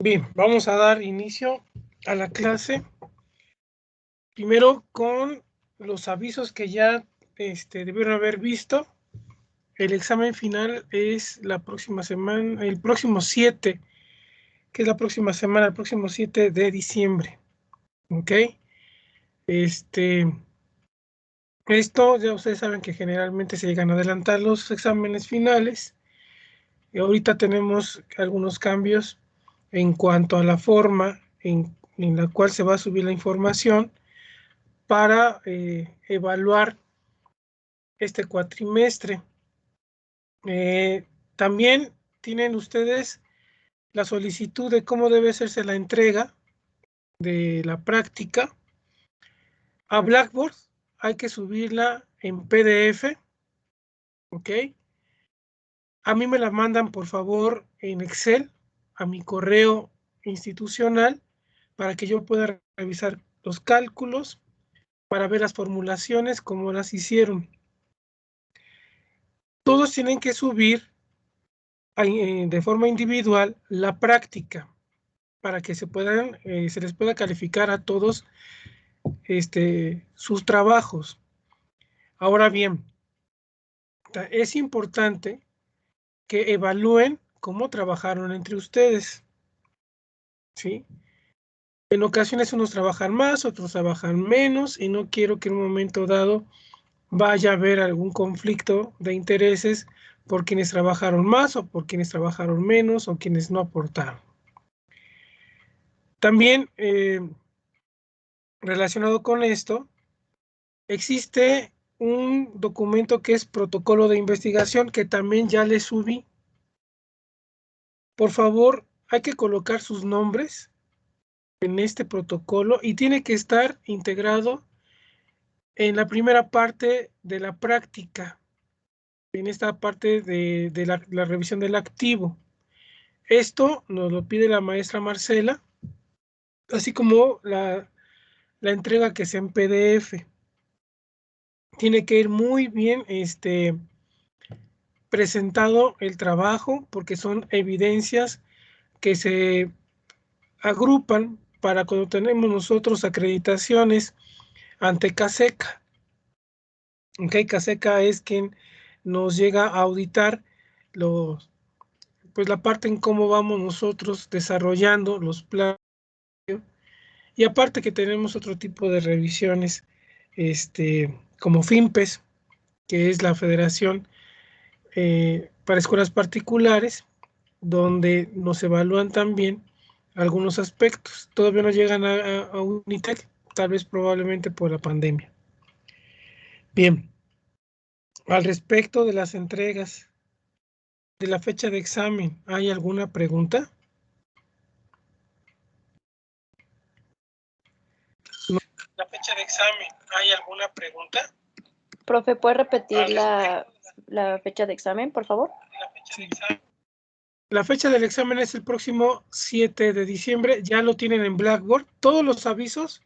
Bien, vamos a dar inicio a la clase. Primero con los avisos que ya debieron haber visto. El examen final es la próxima semana, el próximo 7, que es la próxima semana, el próximo 7 de diciembre. ¿Ok? Esto ya ustedes saben que generalmente se llegan a adelantar los exámenes finales. Y ahorita tenemos algunos cambios en cuanto a la forma en la cual se va a subir la información para evaluar este cuatrimestre. También tienen ustedes la solicitud de cómo debe hacerse la entrega de la práctica a Blackboard. Hay que subirla en PDF, ¿ok? A mí me la mandan, por favor, en Excel, a mi correo institucional, para que yo pueda revisar los cálculos, para ver las formulaciones, cómo las hicieron. Todos tienen que subir de forma individual la práctica para que se les pueda calificar a todos sus trabajos. Ahora bien, es importante que evalúen cómo trabajaron entre ustedes, ¿sí? En ocasiones unos trabajan más, otros trabajan menos, y no quiero que en un momento dado vaya a haber algún conflicto de intereses por quienes trabajaron más o por quienes trabajaron menos o quienes no aportaron. También relacionado con esto, existe un documento que es protocolo de investigación que también ya les subí. Por favor, hay que colocar sus nombres en este protocolo y tiene que estar integrado en la primera parte de la práctica, en esta parte de la revisión del activo. Esto nos lo pide la maestra Marcela, así como la entrega que sea en PDF. Tiene que ir muy bien presentado el trabajo, porque son evidencias que se agrupan para cuando tenemos nosotros acreditaciones ante CASECA. Ok, CASECA es quien nos llega a auditar pues la parte en cómo vamos nosotros desarrollando los planes. Y aparte que tenemos otro tipo de revisiones, como FIMPES, que es la Federación para Escuelas Particulares, donde nos evalúan también algunos aspectos. Todavía no llegan a Unitec, tal vez probablemente por la pandemia. Bien, al respecto de las entregas de la fecha de examen, ¿hay alguna pregunta? No, la fecha de examen, ¿hay alguna pregunta? Profe, ¿puede repetir la fecha de examen, por favor? La fecha del examen es el próximo 7 de diciembre. Ya lo tienen en Blackboard. Todos los avisos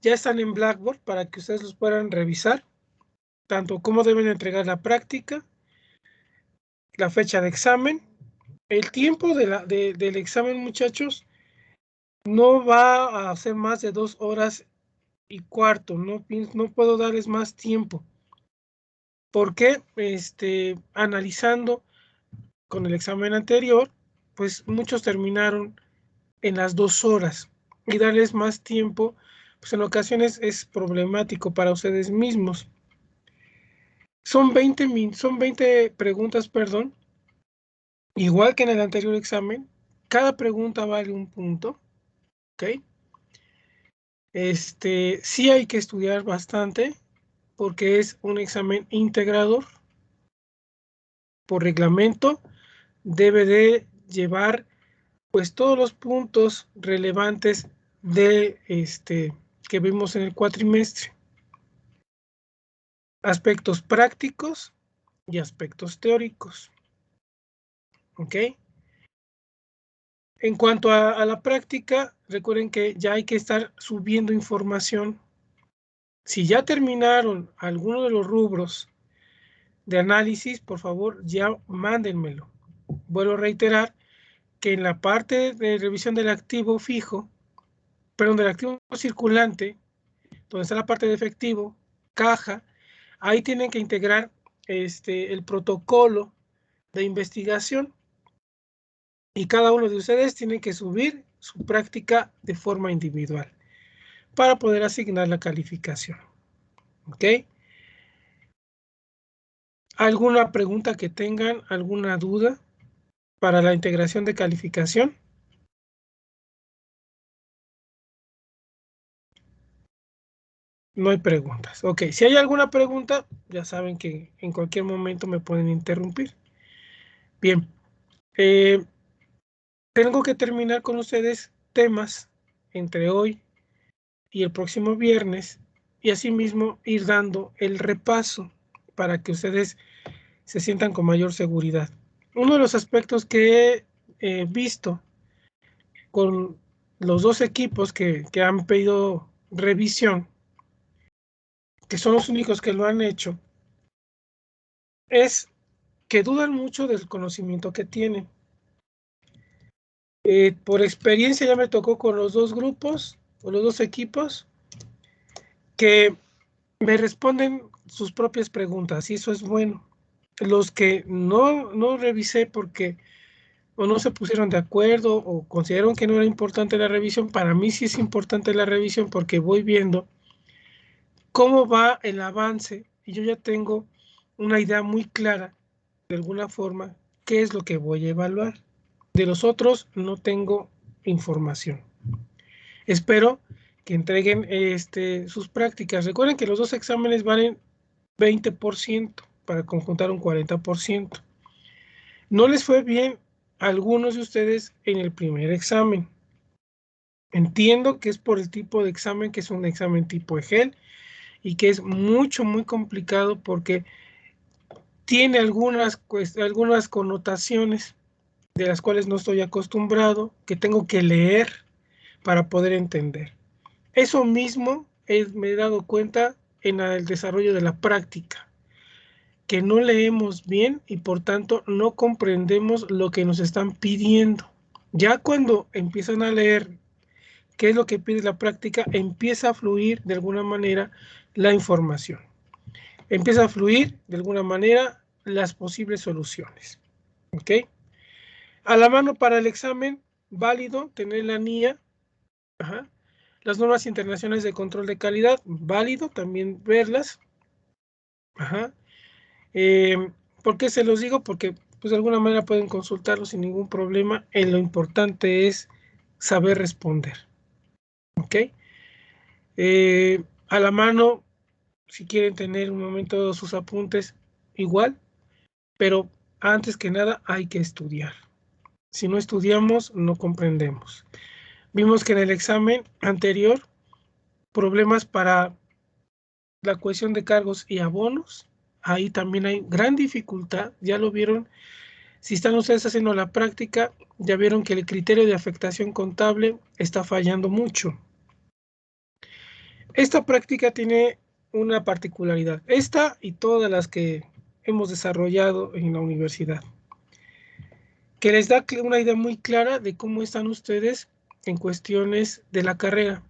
ya están en Blackboard para que ustedes los puedan revisar. Tanto cómo deben entregar la práctica, la fecha de examen, el tiempo del examen, muchachos, no va a ser más de 2 horas y cuarto. No puedo darles más tiempo. Porque analizando con el examen anterior, pues muchos terminaron en las 2 horas, y darles más tiempo, pues en ocasiones es problemático para ustedes mismos. Son 20 preguntas, perdón, igual que en el anterior examen. Cada pregunta vale un punto, ¿ok? Sí hay que estudiar bastante porque es un examen integrador. Por reglamento debe de llevar pues todos los puntos relevantes de que vimos en el cuatrimestre. Aspectos prácticos y aspectos teóricos. ¿Ok? En cuanto a la práctica, recuerden que ya hay que estar subiendo información. Si ya terminaron alguno de los rubros de análisis, por favor, ya mándenmelo. Vuelvo a reiterar que en la parte de revisión del activo fijo, perdón, del activo circulante, donde está la parte de efectivo, caja, ahí tienen que integrar el protocolo de investigación y cada uno de ustedes tiene que subir su práctica de forma individual para poder asignar la calificación. ¿Ok? ¿Alguna pregunta que tengan? ¿Alguna duda para la integración de calificación? No hay preguntas. Ok, si hay alguna pregunta, ya saben que en cualquier momento me pueden interrumpir. Bien, tengo que terminar con ustedes temas entre hoy y el próximo viernes y asimismo ir dando el repaso para que ustedes se sientan con mayor seguridad. Uno de los aspectos que he visto con los dos equipos que han pedido revisión, que son los únicos que lo han hecho, es que dudan mucho del conocimiento que tienen. Por experiencia ya me tocó con los dos grupos o los dos equipos que me responden sus propias preguntas y eso es bueno. Los que no revisé porque o no se pusieron de acuerdo o consideraron que no era importante la revisión, para mí sí es importante la revisión porque voy viendo cómo va el avance y yo ya tengo una idea muy clara de alguna forma qué es lo que voy a evaluar. De los otros no tengo información. Espero que entreguen sus prácticas. Recuerden que los dos exámenes valen 20% para conjuntar un 40%. No les fue bien a algunos de ustedes en el primer examen. Entiendo que es por el tipo de examen, que es un examen tipo EGEL y que es muy complicado porque tiene algunas connotaciones de las cuales no estoy acostumbrado, que tengo que leer para poder entender. Eso mismo me he dado cuenta en el desarrollo de la práctica, que no leemos bien y por tanto no comprendemos lo que nos están pidiendo. Ya cuando empiezan a leer qué es lo que pide la práctica, empieza a fluir de alguna manera la información. Empieza a fluir de alguna manera las posibles soluciones. ¿Ok? A la mano para el examen, válido tener la NIA. Ajá. Las normas internacionales de control de calidad, válido también verlas. Ajá. ¿Por qué se los digo? Porque pues de alguna manera pueden consultarlo sin ningún problema. Lo importante es saber responder. ¿Ok? A la mano, si quieren tener un momento sus apuntes, igual, pero antes que nada hay que estudiar. Si no estudiamos, no comprendemos. Vimos que en el examen anterior, problemas para la cohesión de cargos y abonos, ahí también hay gran dificultad, ya lo vieron. Si están ustedes haciendo la práctica, ya vieron que el criterio de afectación contable está fallando mucho. Esta práctica tiene una particularidad, esta y todas las que hemos desarrollado en la universidad, que les da una idea muy clara de cómo están ustedes en cuestiones de la carrera.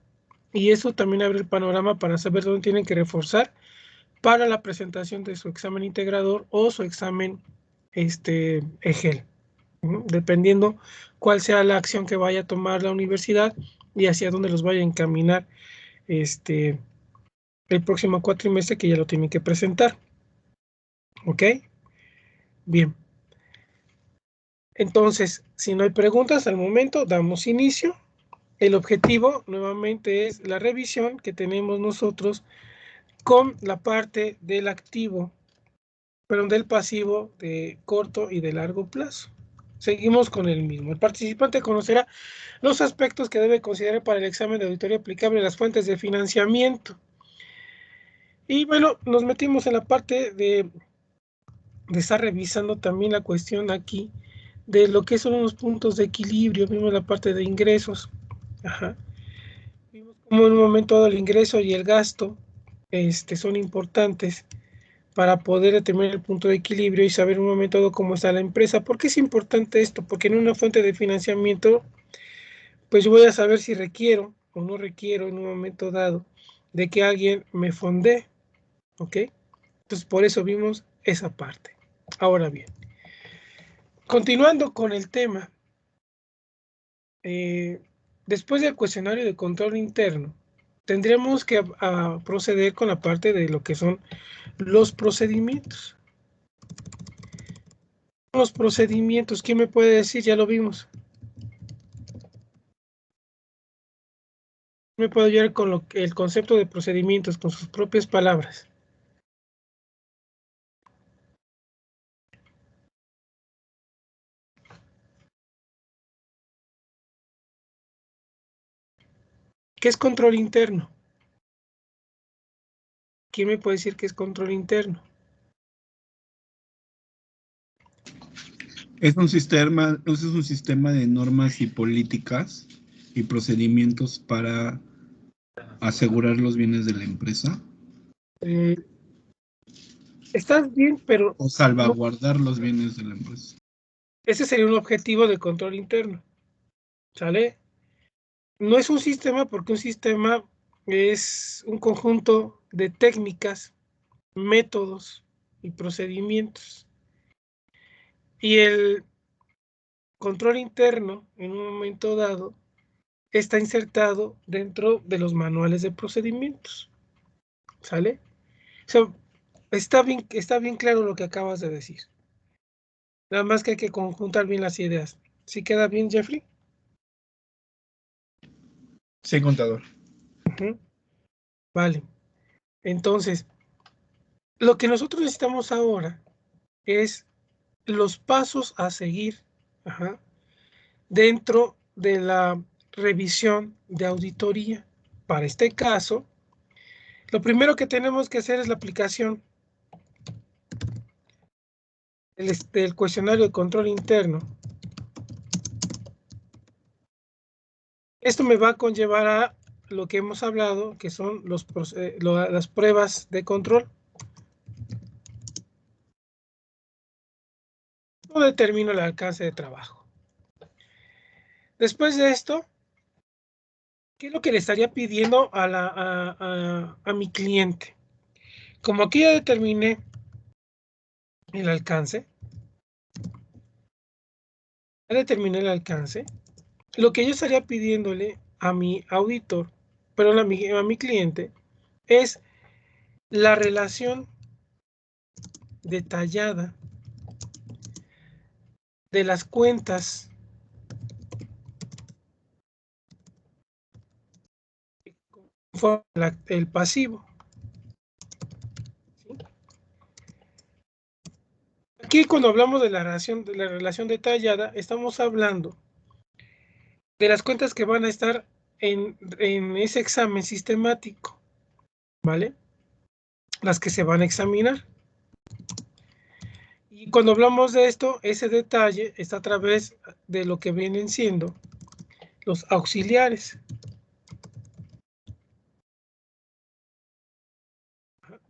Y eso también abre el panorama para saber dónde tienen que reforzar para la presentación de su examen integrador o su examen EGEL, dependiendo cuál sea la acción que vaya a tomar la universidad y hacia dónde los vaya a encaminar el próximo cuatrimestre que ya lo tienen que presentar. ¿Ok? Bien. Entonces, si no hay preguntas al momento, damos inicio. El objetivo nuevamente es la revisión que tenemos nosotros con la parte del activo, pero del pasivo de corto y de largo plazo. Seguimos con el mismo. El participante conocerá los aspectos que debe considerar para el examen de auditoría aplicable a las fuentes de financiamiento. Y bueno, nos metimos en la parte de estar revisando también la cuestión aquí de lo que son los puntos de equilibrio. Vimos la parte de ingresos. Ajá. Vimos cómo en un momento dado el ingreso y el gasto son importantes para poder determinar el punto de equilibrio y saber en un momento dado cómo está la empresa. ¿Por qué es importante esto? Porque en una fuente de financiamiento, pues yo voy a saber si requiero o no requiero en un momento dado de que alguien me fondee, ¿ok? Entonces, por eso vimos esa parte. Ahora bien, continuando con el tema, después del cuestionario de control interno, tendríamos que proceder con la parte de lo que son los procedimientos. Los procedimientos, ¿quién me puede decir? Ya lo vimos. ¿Me puedo ayudar con el concepto de procedimientos, con sus propias palabras? ¿Qué es control interno? ¿Quién me puede decir qué es control interno? Es un sistema de normas y políticas y procedimientos para asegurar los bienes de la empresa Eh, Estás bien, pero o no, salvaguardar los bienes de la empresa. ese sería un objetivo de control interno, ¿sale? No es un sistema porque un sistema es un conjunto de técnicas, métodos y procedimientos. Y el control interno, en un momento dado, está insertado dentro de los manuales de procedimientos, ¿sale? O sea, está bien claro lo que acabas de decir. Nada más que hay que conjuntar bien las ideas. ¿Sí queda bien, Jeffrey? Sí, contador. Ujú. Vale. Entonces, lo que nosotros necesitamos ahora es los pasos a seguir, ajá, dentro de la revisión de auditoría. Para este caso, lo primero que tenemos que hacer es la aplicación del cuestionario de control interno. Esto me va a conllevar a lo que hemos hablado, que son las pruebas de control. No determino el alcance de trabajo. Después de esto, ¿qué es lo que le estaría pidiendo a mi cliente? Como aquí ya determiné el alcance, lo que yo estaría pidiéndole a mi auditor, perdón, a mi cliente, es la relación detallada de las cuentas el pasivo. ¿Sí? Aquí cuando hablamos de la relación detallada, estamos hablando de las cuentas que van a estar en ese examen sistemático, ¿vale? Las que se van a examinar. Y cuando hablamos de esto, ese detalle está a través de lo que vienen siendo los auxiliares.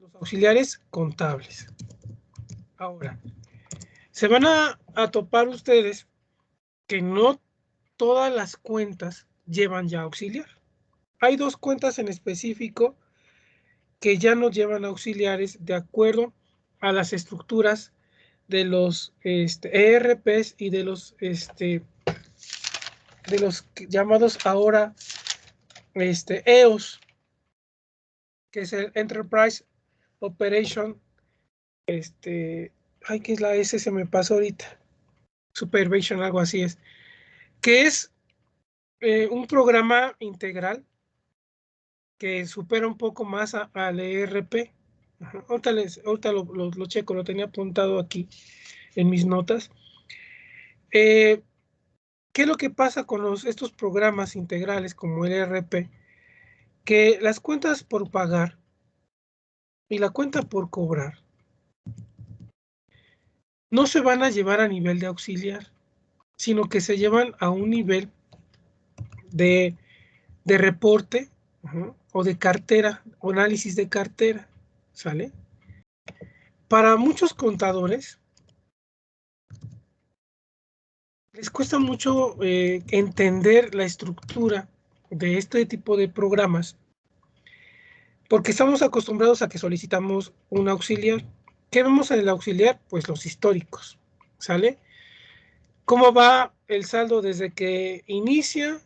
Los auxiliares contables. Ahora, se van a topar ustedes que no todas las cuentas llevan ya auxiliar. Hay dos cuentas en específico que ya no llevan auxiliares de acuerdo a las estructuras de los ERPs y de los llamados ahora EOS, que es el Enterprise Operation, ay, ¿qué es la S? Se me pasó ahorita. Supervision, algo así es, que es un programa integral que supera un poco más al ERP. Ajá. Ahorita lo checo, lo tenía apuntado aquí en mis notas. ¿Qué es lo que pasa con estos programas integrales como el ERP? Que las cuentas por pagar y la cuenta por cobrar no se van a llevar a nivel de auxiliar, sino que se llevan a un nivel de, de reporte, o de cartera, o análisis de cartera, ¿sale? para muchos contadores les cuesta mucho entender la estructura de este tipo de programas, porque estamos acostumbrados a que solicitamos un auxiliar. ¿Qué vemos en el auxiliar? Pues los históricos, ¿sale? ¿Cómo va el saldo desde que inicia?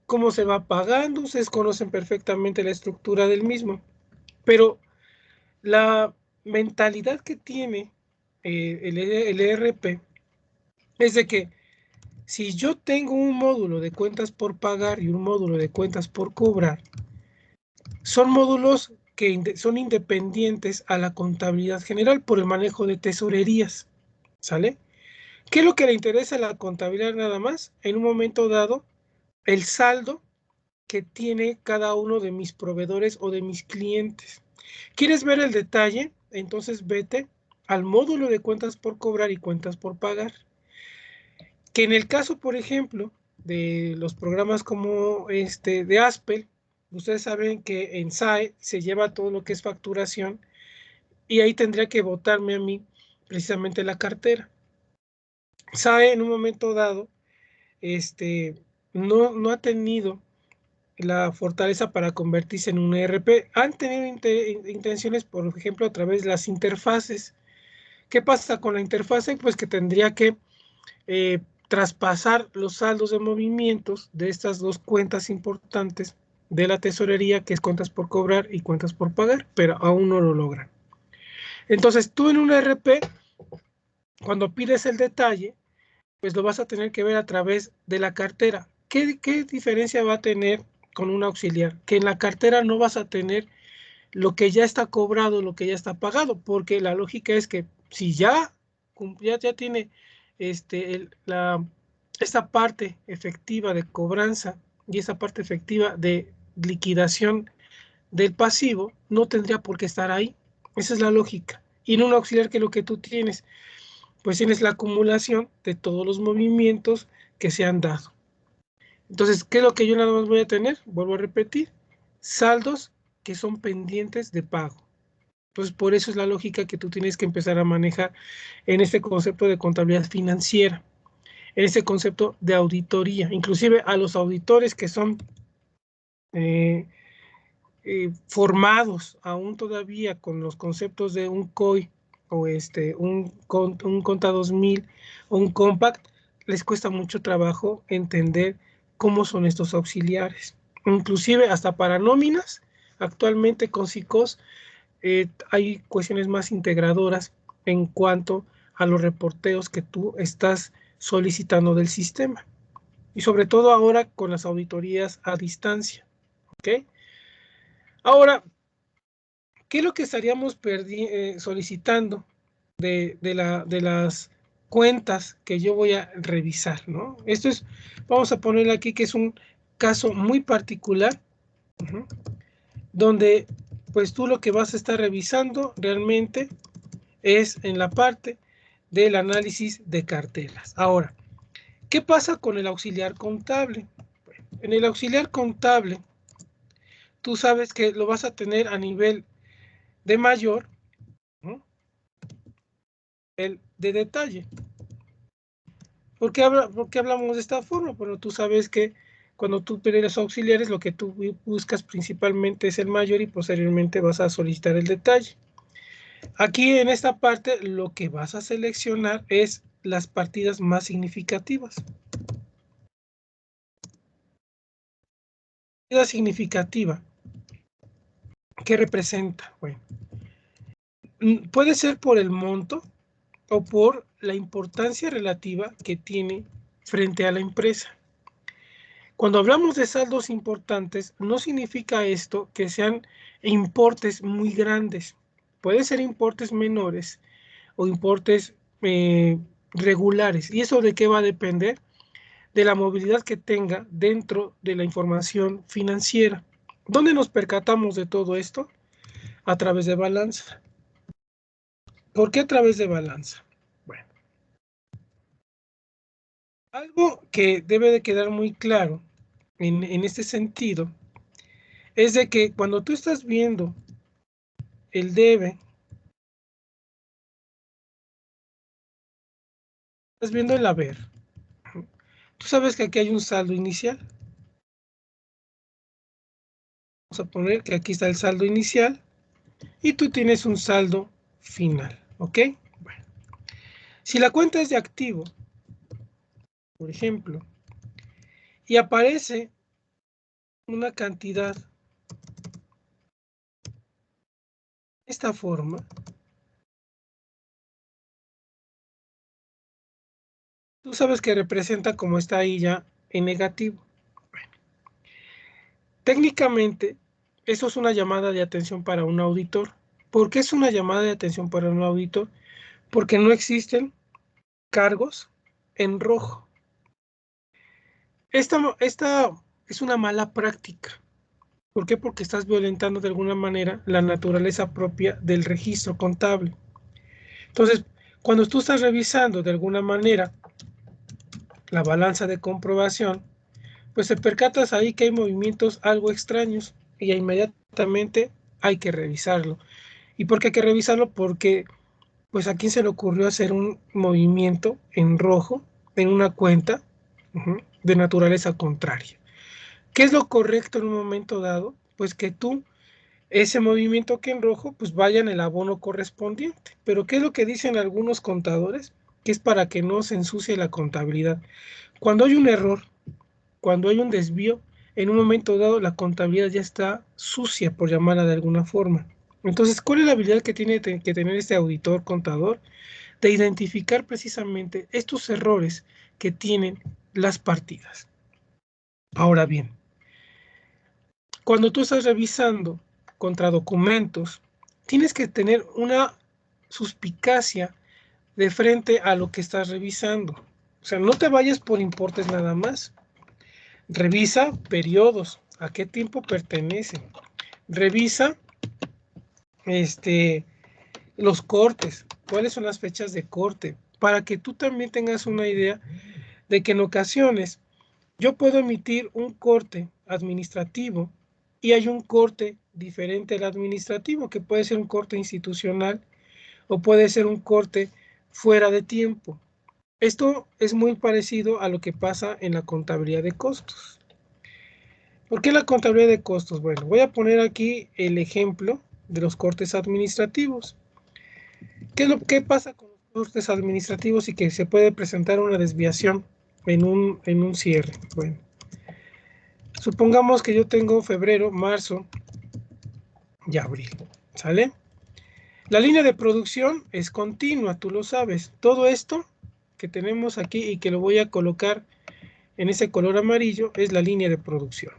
¿Cómo se va pagando? Ustedes conocen perfectamente la estructura del mismo, pero la mentalidad que tiene el ERP es de que si yo tengo un módulo de cuentas por pagar y un módulo de cuentas por cobrar, son módulos que son independientes a la contabilidad general por el manejo de tesorerías, ¿sale? ¿Qué es lo que le interesa a la contabilidad nada más? En un momento dado, el saldo que tiene cada uno de mis proveedores o de mis clientes. ¿Quieres ver el detalle? Entonces vete al módulo de cuentas por cobrar y cuentas por pagar. Que en el caso, por ejemplo, de los programas como este de Aspel, ustedes saben que en SAE se lleva todo lo que es facturación y ahí tendría que botarme a mí precisamente la cartera. SAE en un momento dado no ha tenido la fortaleza para convertirse en un ERP. Han tenido intenciones, por ejemplo, a través de las interfaces. ¿Qué pasa con la interfase? Pues que tendría que traspasar los saldos de movimientos de estas dos cuentas importantes de la tesorería, que es cuentas por cobrar y cuentas por pagar, pero aún no lo logran. Entonces, tú en un ERP, cuando pides el detalle, pues lo vas a tener que ver a través de la cartera. ¿Qué diferencia va a tener con un auxiliar? Que en la cartera no vas a tener lo que ya está cobrado, lo que ya está pagado, porque la lógica es que si ya tiene esta parte efectiva de cobranza y esa parte efectiva de liquidación del pasivo, no tendría por qué estar ahí. Esa es la lógica. Y en un auxiliar, que lo que tú tienes, pues tienes la acumulación de todos los movimientos que se han dado. Entonces, ¿qué es lo que yo nada más voy a tener? Vuelvo a repetir, saldos que son pendientes de pago. Entonces, por eso es la lógica que tú tienes que empezar a manejar en este concepto de contabilidad financiera, en este concepto de auditoría. Inclusive a los auditores que son formados aún todavía con los conceptos de un COI o un Conta 2000 o un Compact, les cuesta mucho trabajo entender cómo son estos auxiliares. Inclusive hasta para nóminas, actualmente con SICOS hay cuestiones más integradoras en cuanto a los reporteos que tú estás solicitando del sistema. Y sobre todo ahora con las auditorías a distancia. ¿Ok? Ahora, ¿qué es lo que estaríamos solicitando de las cuentas que yo voy a revisar, ¿no? Esto es, vamos a poner aquí que es un caso muy particular, donde pues tú lo que vas a estar revisando realmente es en la parte del análisis de carteras. Ahora, ¿qué pasa con el auxiliar contable? Bueno, en el auxiliar contable, tú sabes que lo vas a tener a nivel de mayor, ¿no? El de detalle. ¿Por qué hablamos de esta forma? Bueno, tú sabes que cuando tú pides los auxiliares, lo que tú buscas principalmente es el mayor y posteriormente vas a solicitar el detalle. Aquí en esta parte lo que vas a seleccionar es las partidas más significativas. Partida significativa, ¿qué representa? Bueno, puede ser por el monto o por la importancia relativa que tiene frente a la empresa. Cuando hablamos de saldos importantes, no significa esto que sean importes muy grandes. Pueden ser importes menores o importes regulares. ¿Y eso de qué va a depender? De la movilidad que tenga dentro de la información financiera. ¿Dónde nos percatamos de todo esto? A través de balanza. ¿Por qué a través de balanza? Bueno, algo que debe de quedar muy claro en este sentido es de que cuando tú estás viendo el debe Estás viendo el haber. Tú sabes que aquí hay un saldo inicial. Vamos a poner que aquí está el saldo inicial y tú tienes un saldo final, ¿ok? Bueno, si la cuenta es de activo, por ejemplo, y aparece una cantidad de esta forma, tú sabes que representa como está ahí ya en negativo. Bueno, técnicamente, eso es una llamada de atención para un auditor. ¿Por qué es una llamada de atención para un auditor? Porque no existen cargos en rojo. Esta es una mala práctica. ¿Por qué? Porque estás violentando de alguna manera la naturaleza propia del registro contable. Entonces, cuando tú estás revisando de alguna manera la balanza de comprobación, pues te percatas ahí que hay movimientos algo extraños y inmediatamente hay que revisarlo. ¿Y por qué hay que revisarlo? Porque pues a quién se le ocurrió hacer un movimiento en rojo en una cuenta de naturaleza contraria. ¿Qué es lo correcto en un momento dado? Pues que tú, ese movimiento que en rojo, pues vaya en el abono correspondiente. Pero ¿qué es lo que dicen algunos contadores? Que es para que no se ensucie la contabilidad. Cuando hay un error, cuando hay un desvío, en un momento dado la contabilidad ya está sucia, por llamarla de alguna forma. Entonces, ¿cuál es la habilidad que tiene que tener este auditor contador? De identificar precisamente estos errores que tienen las partidas. Ahora bien, cuando tú estás revisando contra documentos, tienes que tener una suspicacia de frente a lo que estás revisando. O sea, no te vayas por importes nada más. Revisa periodos, a qué tiempo pertenecen. Revisa los cortes, cuáles son las fechas de corte, para que tú también tengas una idea de que en ocasiones yo puedo emitir un corte administrativo y hay un corte diferente al administrativo, que puede ser un corte institucional o puede ser un corte fuera de tiempo. Esto es muy parecido a lo que pasa en la contabilidad de costos. ¿Por qué la contabilidad de costos? Bueno, voy a poner aquí el ejemplo de los cortes administrativos. ¿Qué es lo que pasa con los cortes administrativos y que se puede presentar una desviación en un cierre? Bueno, supongamos que yo tengo febrero, marzo y abril, ¿sale? La línea de producción es continua, tú lo sabes. Todo esto que tenemos aquí y que lo voy a colocar en ese color amarillo es la línea de producción.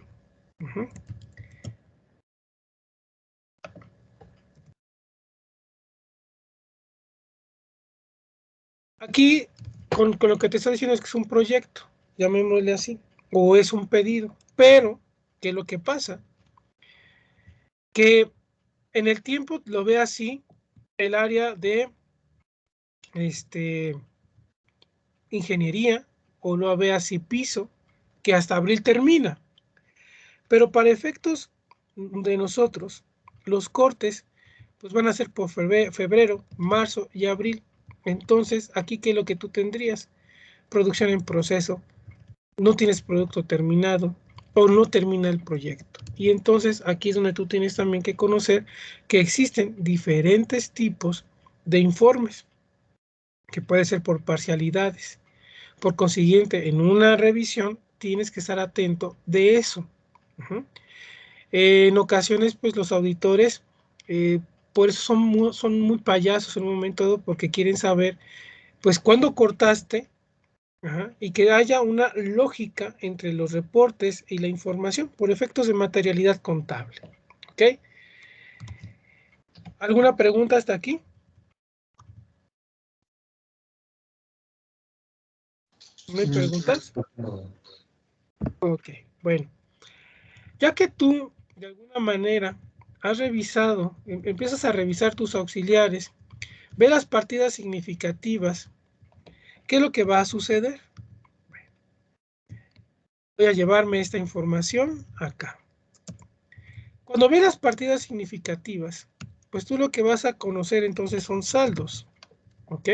Aquí, con lo que te estoy diciendo es que es un proyecto, llamémosle así, o es un pedido, pero, ¿qué es lo que pasa? Que en el tiempo lo ve así el área de ingeniería, o lo ve así piso, que hasta abril termina. Pero para efectos de nosotros, los cortes pues van a ser por febrero, marzo y abril. Entonces, aquí, ¿qué es lo que tú tendrías? Producción en proceso, no tienes producto terminado o no termina el proyecto. Y entonces aquí es donde tú tienes también que conocer que existen diferentes tipos de informes, que puede ser por parcialidades. Por consiguiente, en una revisión tienes que estar atento de eso. En ocasiones, pues los auditores, por eso son muy payasos en un momento dado, porque quieren saber, pues, cuándo cortaste. Y que haya una lógica entre los reportes y la información por efectos de materialidad contable. ¿Ok? ¿Alguna pregunta hasta aquí? ¿No hay preguntas? Ok, bueno. Ya que tú, de alguna manera, has revisado, empiezas a revisar tus auxiliares, ve las partidas significativas, ¿qué es lo que va a suceder? Voy a llevarme esta información acá. Cuando ve las partidas significativas, pues tú lo que vas a conocer entonces son saldos, ¿ok?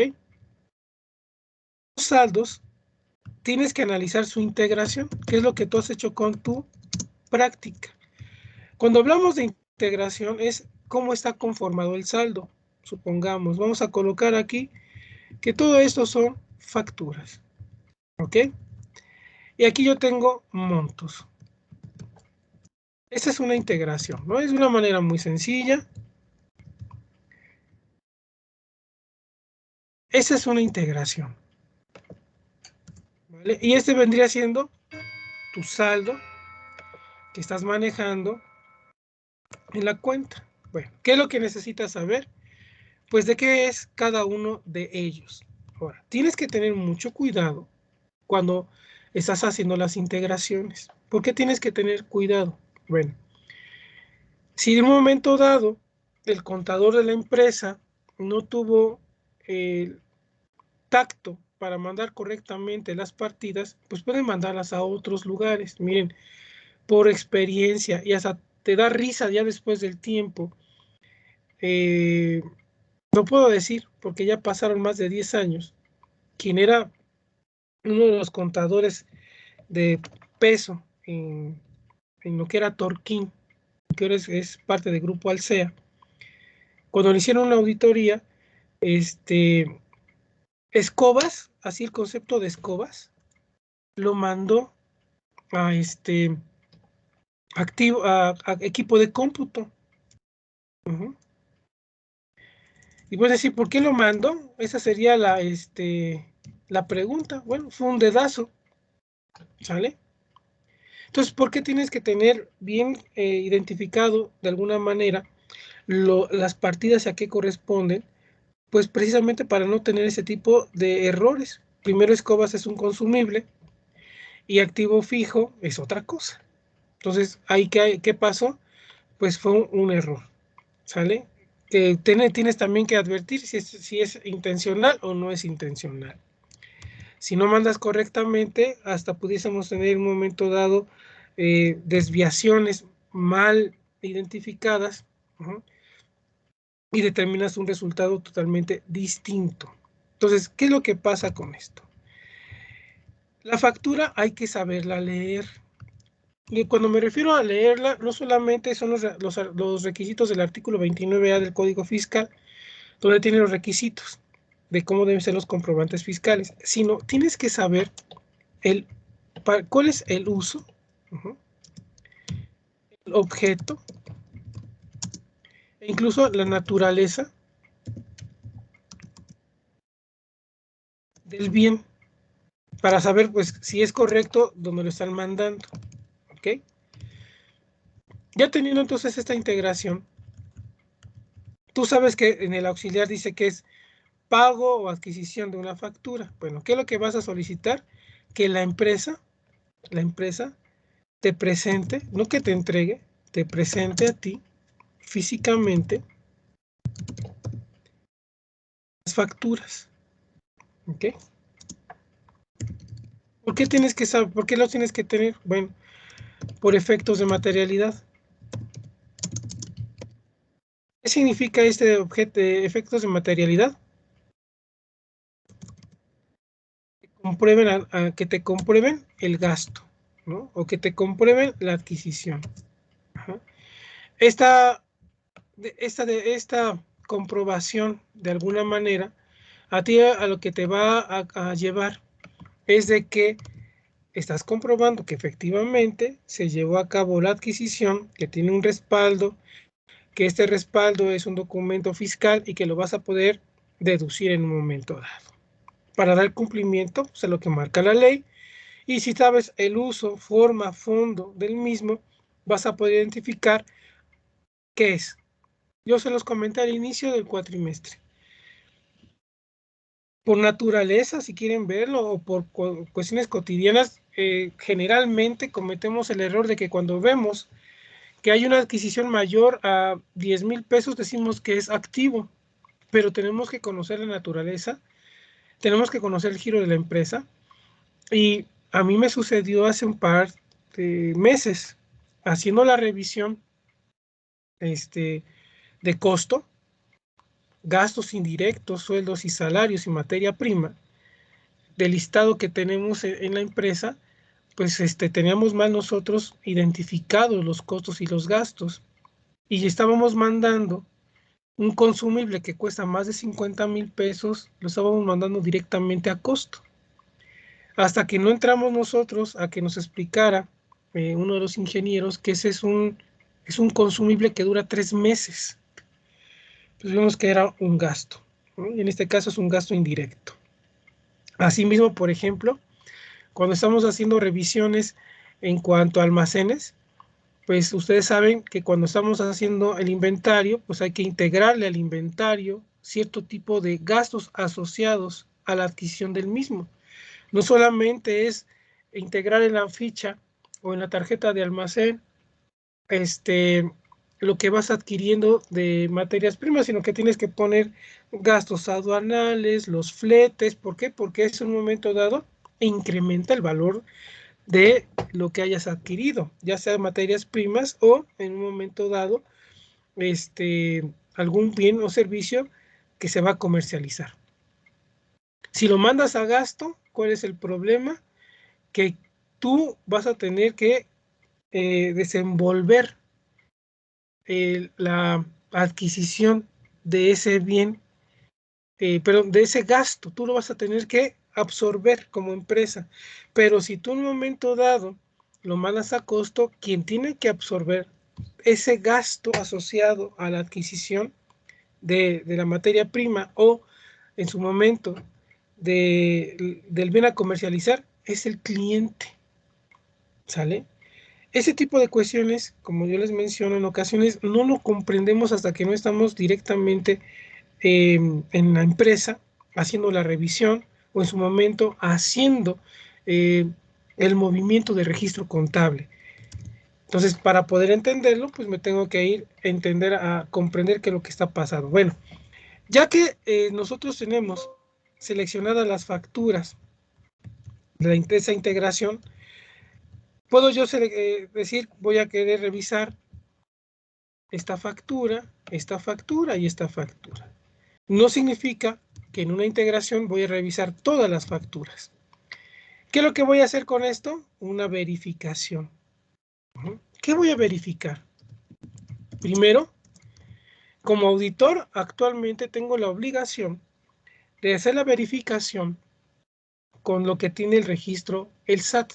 saldos, tienes que analizar su integración, que es lo que tú has hecho con tu práctica. Cuando hablamos de integración es cómo está conformado el saldo. Supongamos, vamos a colocar aquí que todo esto son facturas, ¿ok? Y aquí yo tengo montos. Esta es una integración, ¿no? Es de una manera muy sencilla. Esa es una integración, ¿vale? Y este vendría siendo tu saldo que estás manejando en la cuenta. Bueno, ¿qué es lo que necesitas saber? Pues de qué es cada uno de ellos. Ahora, tienes que tener mucho cuidado cuando estás haciendo las integraciones. ¿Por qué tienes que tener cuidado? Bueno, si en un momento dado el contador de la empresa no tuvo el tacto para mandar correctamente las partidas, pues pueden mandarlas a otros lugares. Miren, por experiencia, y hasta te da risa ya después del tiempo. No puedo decir, porque ya pasaron más de 10 años, quien era uno de los contadores de peso en lo que era Torquín, que ahora es parte del grupo Alsea. Cuando le hicieron una auditoría, Escobas, así el concepto de Escobas, lo mandó a a equipo de cómputo. Y puedes decir, ¿por qué lo mandó? Esa sería la pregunta. Bueno, fue un dedazo, ¿sale? Entonces, ¿por qué tienes que tener bien identificado de alguna manera las partidas a qué corresponden? Pues precisamente para no tener ese tipo de errores. Primero, Escobas es un consumible y activo fijo es otra cosa. Entonces, ahí ¿qué pasó? Pues fue un error, ¿sale? Que tienes también que advertir si es intencional o no es intencional. Si no mandas correctamente, hasta pudiésemos tener en un momento dado desviaciones mal identificadas, y determinas un resultado totalmente distinto. Entonces, ¿qué es lo que pasa con esto? La factura hay que saberla leer. Y cuando me refiero a leerla, no solamente son los requisitos del artículo 29A del Código Fiscal, donde tiene los requisitos de cómo deben ser los comprobantes fiscales, sino tienes que saber cuál es el uso, el objeto, e incluso la naturaleza del bien, para saber pues si es correcto donde lo están mandando, ¿ok? Ya teniendo entonces esta integración, tú sabes que en el auxiliar dice que es pago o adquisición de una factura. Bueno, ¿qué es lo que vas a solicitar? Que la empresa te presente, no que te entregue, te presente a ti físicamente las facturas, ¿ok? ¿Por qué tienes que saber? ¿Por qué los tienes que tener? Bueno, por efectos de materialidad. ¿Qué significa este objeto de efectos de materialidad? Que te comprueben el gasto, ¿no? O que te comprueben la adquisición. Ajá. Esta comprobación, de alguna manera, a ti a lo que te va a llevar es de que estás comprobando que efectivamente se llevó a cabo la adquisición, que tiene un respaldo, que este respaldo es un documento fiscal y que lo vas a poder deducir en un momento dado. Para dar cumplimiento pues, a lo que marca la ley, y si sabes el uso, forma, fondo del mismo, vas a poder identificar qué es. Yo se los comenté al inicio del cuatrimestre. Por naturaleza, si quieren verlo, o por cuestiones cotidianas, generalmente cometemos el error de que cuando vemos que hay una adquisición mayor a 10,000 pesos, decimos que es activo, pero tenemos que conocer la naturaleza, tenemos que conocer el giro de la empresa, y a mí me sucedió hace un par de meses, haciendo la revisión de costo, gastos indirectos, sueldos y salarios y materia prima. del listado que tenemos en la empresa, pues teníamos mal nosotros identificados los costos y los gastos, y estábamos mandando un consumible que cuesta más de 50,000 pesos, lo estábamos mandando directamente a costo. Hasta que no entramos nosotros a que nos explicara uno de los ingenieros que ese es un consumible que dura 3 meses. Pues vimos que era un gasto, ¿no? Y en este caso es un gasto indirecto. Asimismo, por ejemplo, cuando estamos haciendo revisiones en cuanto a almacenes, pues ustedes saben que cuando estamos haciendo el inventario, pues hay que integrarle al inventario cierto tipo de gastos asociados a la adquisición del mismo. No solamente es integrar en la ficha o en la tarjeta de almacén lo que vas adquiriendo de materias primas, sino que tienes que poner gastos aduanales, los fletes. ¿Por qué? Porque es un momento dado incrementa el valor de lo que hayas adquirido, ya sea materias primas o en un momento dado algún bien o servicio que se va a comercializar. Si lo mandas a gasto, ¿cuál es el problema? Que tú vas a tener que desenvolver la adquisición de ese bien, perdón, de ese gasto, tú lo vas a tener que absorber como empresa. Pero si tú en un momento dado lo mandas a costo, quien tiene que absorber ese gasto asociado a la adquisición de la materia prima o en su momento del bien a comercializar es el cliente, ¿sale? Ese tipo de cuestiones, como yo les menciono, en ocasiones no lo comprendemos hasta que no estamos directamente en la empresa haciendo la revisión o en su momento haciendo el movimiento de registro contable. Entonces, para poder entenderlo, pues me tengo que ir a entender, a comprender qué es lo que está pasando. Bueno, ya que nosotros tenemos seleccionadas las facturas de esa integración, puedo yo decir, voy a querer revisar esta factura y esta factura. No significa que en una integración voy a revisar todas las facturas. ¿Qué es lo que voy a hacer con esto? Una verificación. ¿Qué voy a verificar? Primero, como auditor, actualmente tengo la obligación de hacer la verificación con lo que tiene el registro el SAT,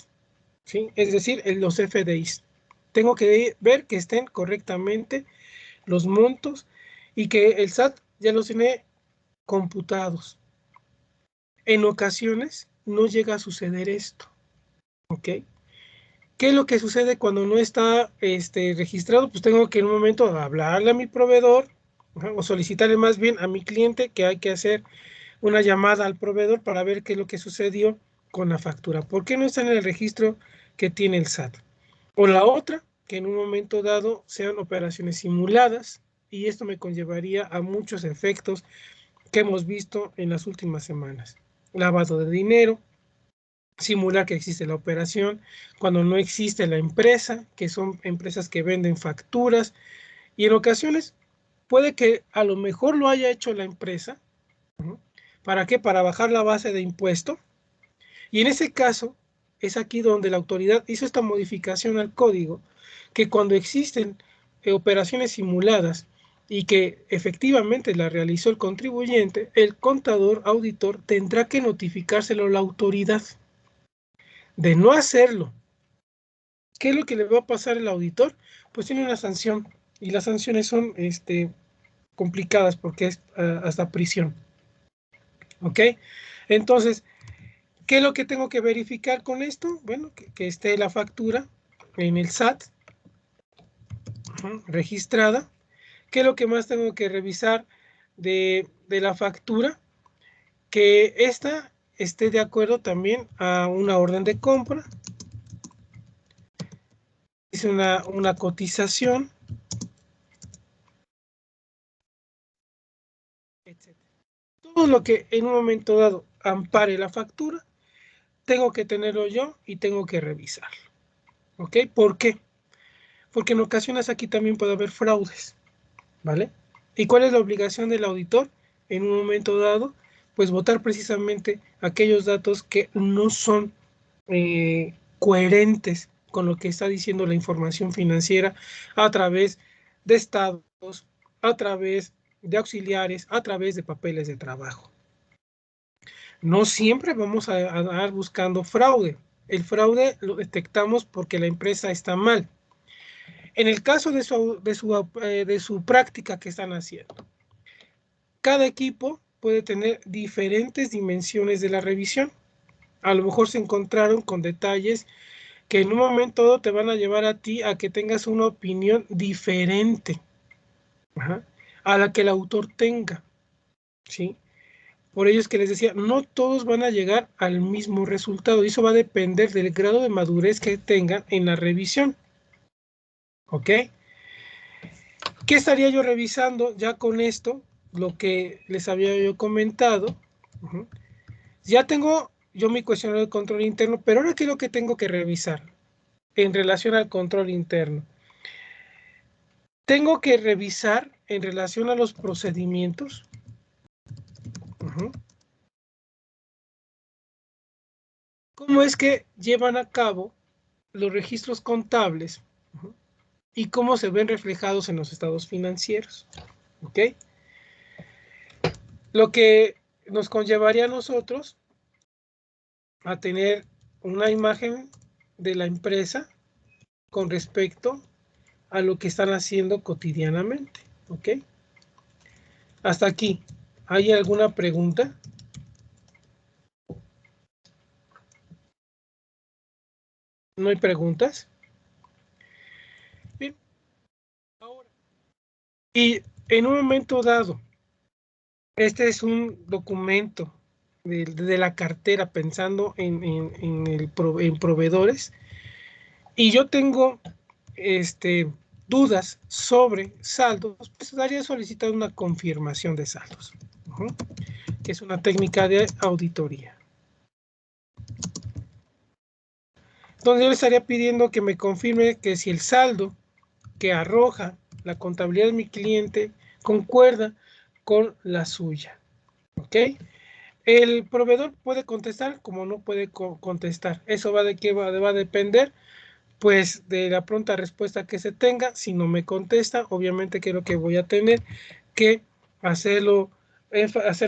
¿sí? Es decir, los FDIs. Tengo que ver que estén correctamente los montos y que el SAT ya los tiene computados. En ocasiones no llega a suceder esto, ¿ok? ¿Qué es lo que sucede cuando no está registrado? Pues tengo que en un momento hablarle a mi proveedor, o solicitarle más bien a mi cliente que hay que hacer una llamada al proveedor para ver qué es lo que sucedió con la factura. ¿Por qué no está en el registro que tiene el SAT? O la otra, que en un momento dado sean operaciones simuladas, y esto me conllevaría a muchos efectos que hemos visto en las últimas semanas. Lavado de dinero, simular que existe la operación cuando no existe la empresa, que son empresas que venden facturas, y en ocasiones puede que a lo mejor lo haya hecho la empresa. ¿Para qué? Para bajar la base de impuesto. Y en ese caso es aquí donde la autoridad hizo esta modificación al código, que cuando existen operaciones simuladas y que efectivamente la realizó el contribuyente, el contador auditor tendrá que notificárselo a la autoridad. De no hacerlo, ¿qué es lo que le va a pasar al auditor? Pues tiene una sanción, y las sanciones son complicadas porque es hasta prisión. ¿Ok? Entonces, ¿qué es lo que tengo que verificar con esto? Bueno, que esté la factura en el SAT registrada. ¿Qué es lo que más tengo que revisar de la factura? Que esta esté de acuerdo también a una orden de compra. Hice una cotización, etc. Todo lo que en un momento dado ampare la factura, tengo que tenerlo yo y tengo que revisarlo. ¿Ok? ¿Por qué? Porque en ocasiones aquí también puede haber fraudes, ¿vale? ¿Y cuál es la obligación del auditor? En un momento dado, pues votar precisamente aquellos datos que no son coherentes con lo que está diciendo la información financiera a través de estados, a través de auxiliares, a través de papeles de trabajo. No siempre vamos a andar buscando fraude. El fraude lo detectamos porque la empresa está mal. En el caso de su práctica que están haciendo, cada equipo puede tener diferentes dimensiones de la revisión. A lo mejor se encontraron con detalles que en un momento dado te van a llevar a ti a que tengas una opinión diferente a la que el autor tenga, ¿sí? Por ello es que les decía, no todos van a llegar al mismo resultado y eso va a depender del grado de madurez que tengan en la revisión. ¿Ok? ¿Qué estaría yo revisando ya con esto? Lo que les había yo comentado. Ya tengo yo mi cuestionario de control interno, pero ahora ¿qué es lo que tengo que revisar en relación al control interno? Tengo que revisar en relación a los procedimientos. ¿Cómo es que llevan a cabo los registros contables y cómo se ven reflejados en los estados financieros? ¿Ok? Lo que nos conllevaría a nosotros a tener una imagen de la empresa con respecto a lo que están haciendo cotidianamente. ¿Ok? Hasta aquí. ¿Hay alguna pregunta? ¿No hay preguntas? Bien. Ahora. Y en un momento dado, este es un documento de la cartera pensando en proveedores y yo tengo dudas sobre saldos, pues estaría solicitando una confirmación de saldos, que es una técnica de auditoría. Entonces yo le estaría pidiendo que me confirme que si el saldo que arroja la contabilidad de mi cliente concuerda con la suya. ¿Ok? El proveedor puede contestar como no puede contestar. Eso va de qué va a depender, pues de la pronta respuesta que se tenga. Si no me contesta, obviamente creo que voy a tener que hacer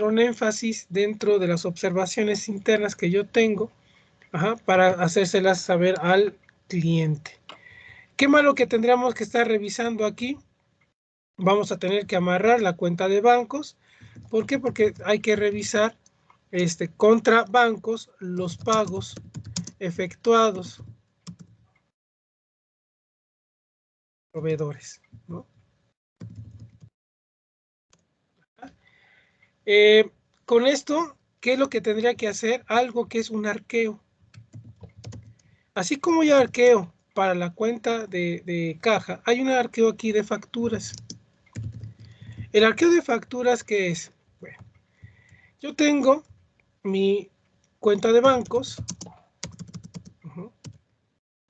un énfasis dentro de las observaciones internas que yo tengo para hacérselas saber al cliente. ¿Qué malo que tendríamos que estar revisando aquí? Vamos a tener que amarrar la cuenta de bancos. ¿Por qué? Porque hay que revisar contra bancos los pagos efectuados proveedores, ¿no? Con esto, ¿qué es lo que tendría que hacer? Algo que es un arqueo. Así como ya arqueo para la cuenta de caja, hay un arqueo aquí de facturas. El arqueo de facturas, ¿qué es? Bueno, yo tengo mi cuenta de bancos.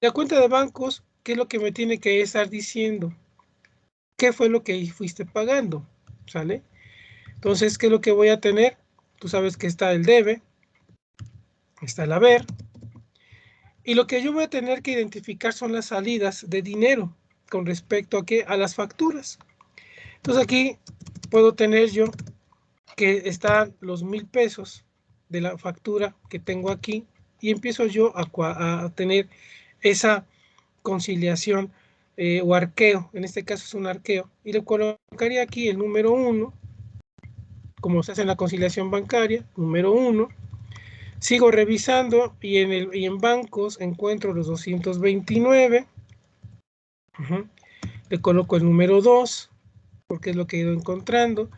La cuenta de bancos, ¿qué es lo que me tiene que estar diciendo? ¿Qué fue lo que fuiste pagando? ¿Sale? Entonces, ¿qué es lo que voy a tener? Tú sabes que está el debe, está el haber. Y lo que yo voy a tener que identificar son las salidas de dinero con respecto a, ¿qué? A las facturas. Entonces aquí puedo tener yo que están los 1,000 pesos de la factura que tengo aquí y empiezo yo a tener esa conciliación o arqueo, en este caso es un arqueo, y le colocaría aquí el número 1, como se hace en la conciliación bancaria, número 1, sigo revisando y en bancos encuentro los 229, le coloco el número 2, porque es lo que he ido encontrando,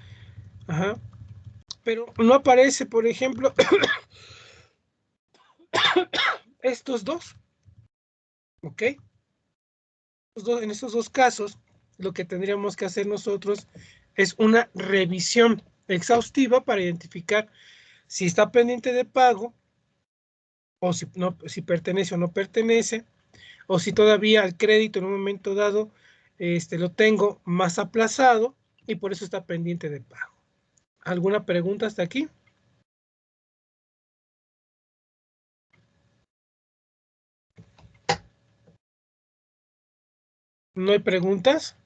pero no aparece, por ejemplo, estos dos, ¿ok? En estos dos casos, lo que tendríamos que hacer nosotros es una revisión exhaustiva para identificar si está pendiente de pago o si pertenece o no pertenece, o si todavía el crédito en un momento dado lo tengo más aplazado y por eso está pendiente de pago. ¿Alguna pregunta hasta aquí? ¿No hay preguntas?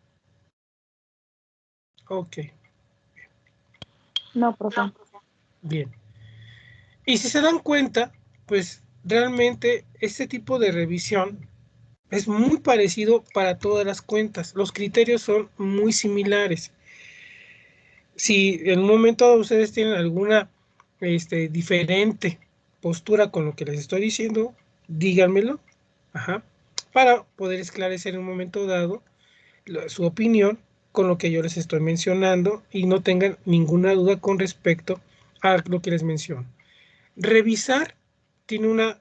Ok, No, profe. bien. Y si se dan cuenta, pues realmente este tipo de revisión es muy parecido para todas las cuentas. Los criterios son muy similares. Si en un momento dado ustedes tienen alguna diferente postura con lo que les estoy diciendo, díganmelo, ajá, para poder esclarecer en un momento dado su opinión con lo que yo les estoy mencionando y no tengan ninguna duda con respecto a lo que les menciono. Revisar tiene una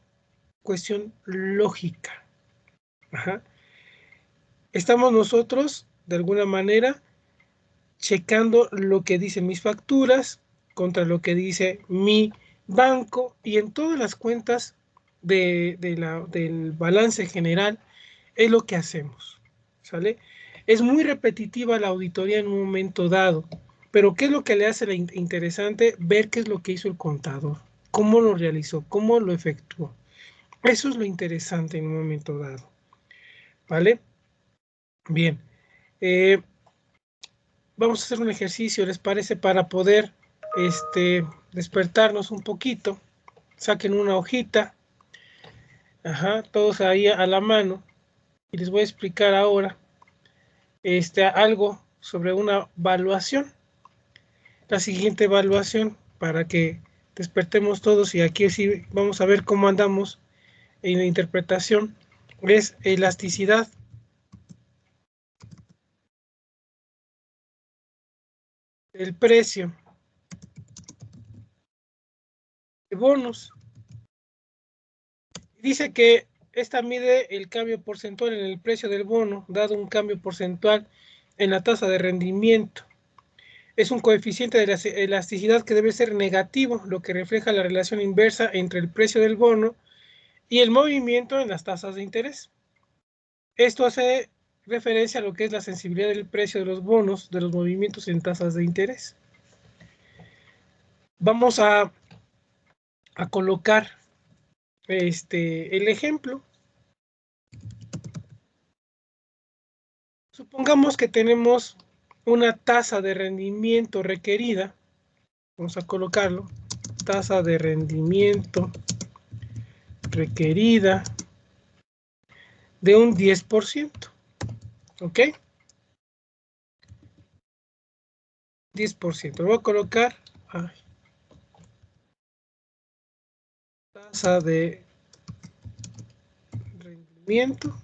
cuestión lógica. Ajá. Estamos nosotros, de alguna manera, checando lo que dicen mis facturas contra lo que dice mi banco y en todas las cuentas del balance general es lo que hacemos, ¿sale? Es muy repetitiva la auditoría en un momento dado, pero ¿qué es lo que le hace interesante? Ver qué es lo que hizo el contador, cómo lo realizó, cómo lo efectuó. Eso es lo interesante en un momento dado, ¿vale? Bien, vamos a hacer un ejercicio, ¿les parece? Para poder despertarnos un poquito. Saquen una hojita, ajá, todos ahí a la mano, y les voy a explicar ahora algo sobre una evaluación. La siguiente evaluación para que despertemos todos y aquí sí vamos a ver cómo andamos en la interpretación es elasticidad. El precio de bonos. Dice que esta mide el cambio porcentual en el precio del bono, dado un cambio porcentual en la tasa de rendimiento. Es un coeficiente de elasticidad que debe ser negativo, lo que refleja la relación inversa entre el precio del bono y el movimiento en las tasas de interés. Esto hace referencia a lo que es la sensibilidad del precio de los bonos de los movimientos en tasas de interés. Vamos a colocar el ejemplo. Supongamos que tenemos una tasa de rendimiento requerida. Vamos a colocarlo. Tasa de rendimiento requerida de un 10%. ¿Ok? 10%. Voy a colocar tasa de rendimiento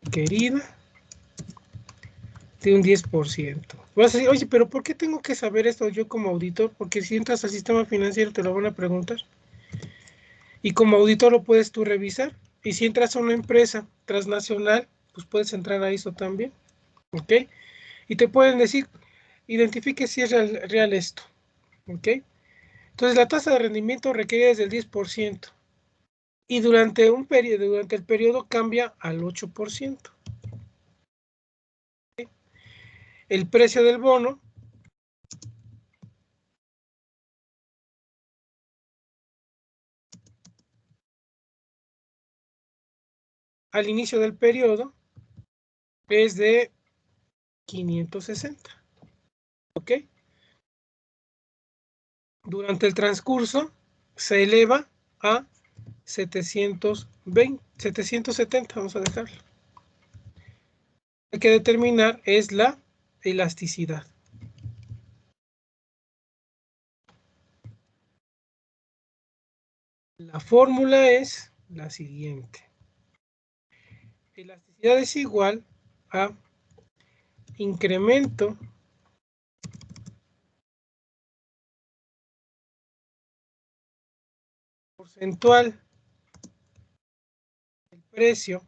requerida de un 10%. Vas a decir, oye, pero ¿por qué tengo que saber esto yo como auditor? Porque si entras al sistema financiero te lo van a preguntar. Y como auditor lo puedes tú revisar. Y si entras a una empresa transnacional, pues puedes entrar a eso también. ¿Ok? Y te pueden decir, identifique si es real esto. ¿Ok? Entonces la tasa de rendimiento requerida es del 10%. Y durante el periodo cambia al 8%. ¿Ok? El precio del bono al inicio del periodo es de 560. ¿Ok? Durante el transcurso se eleva a 770, vamos a dejarlo. Hay que determinar es la elasticidad. La fórmula es la siguiente. Elasticidad es igual a incremento porcentual del precio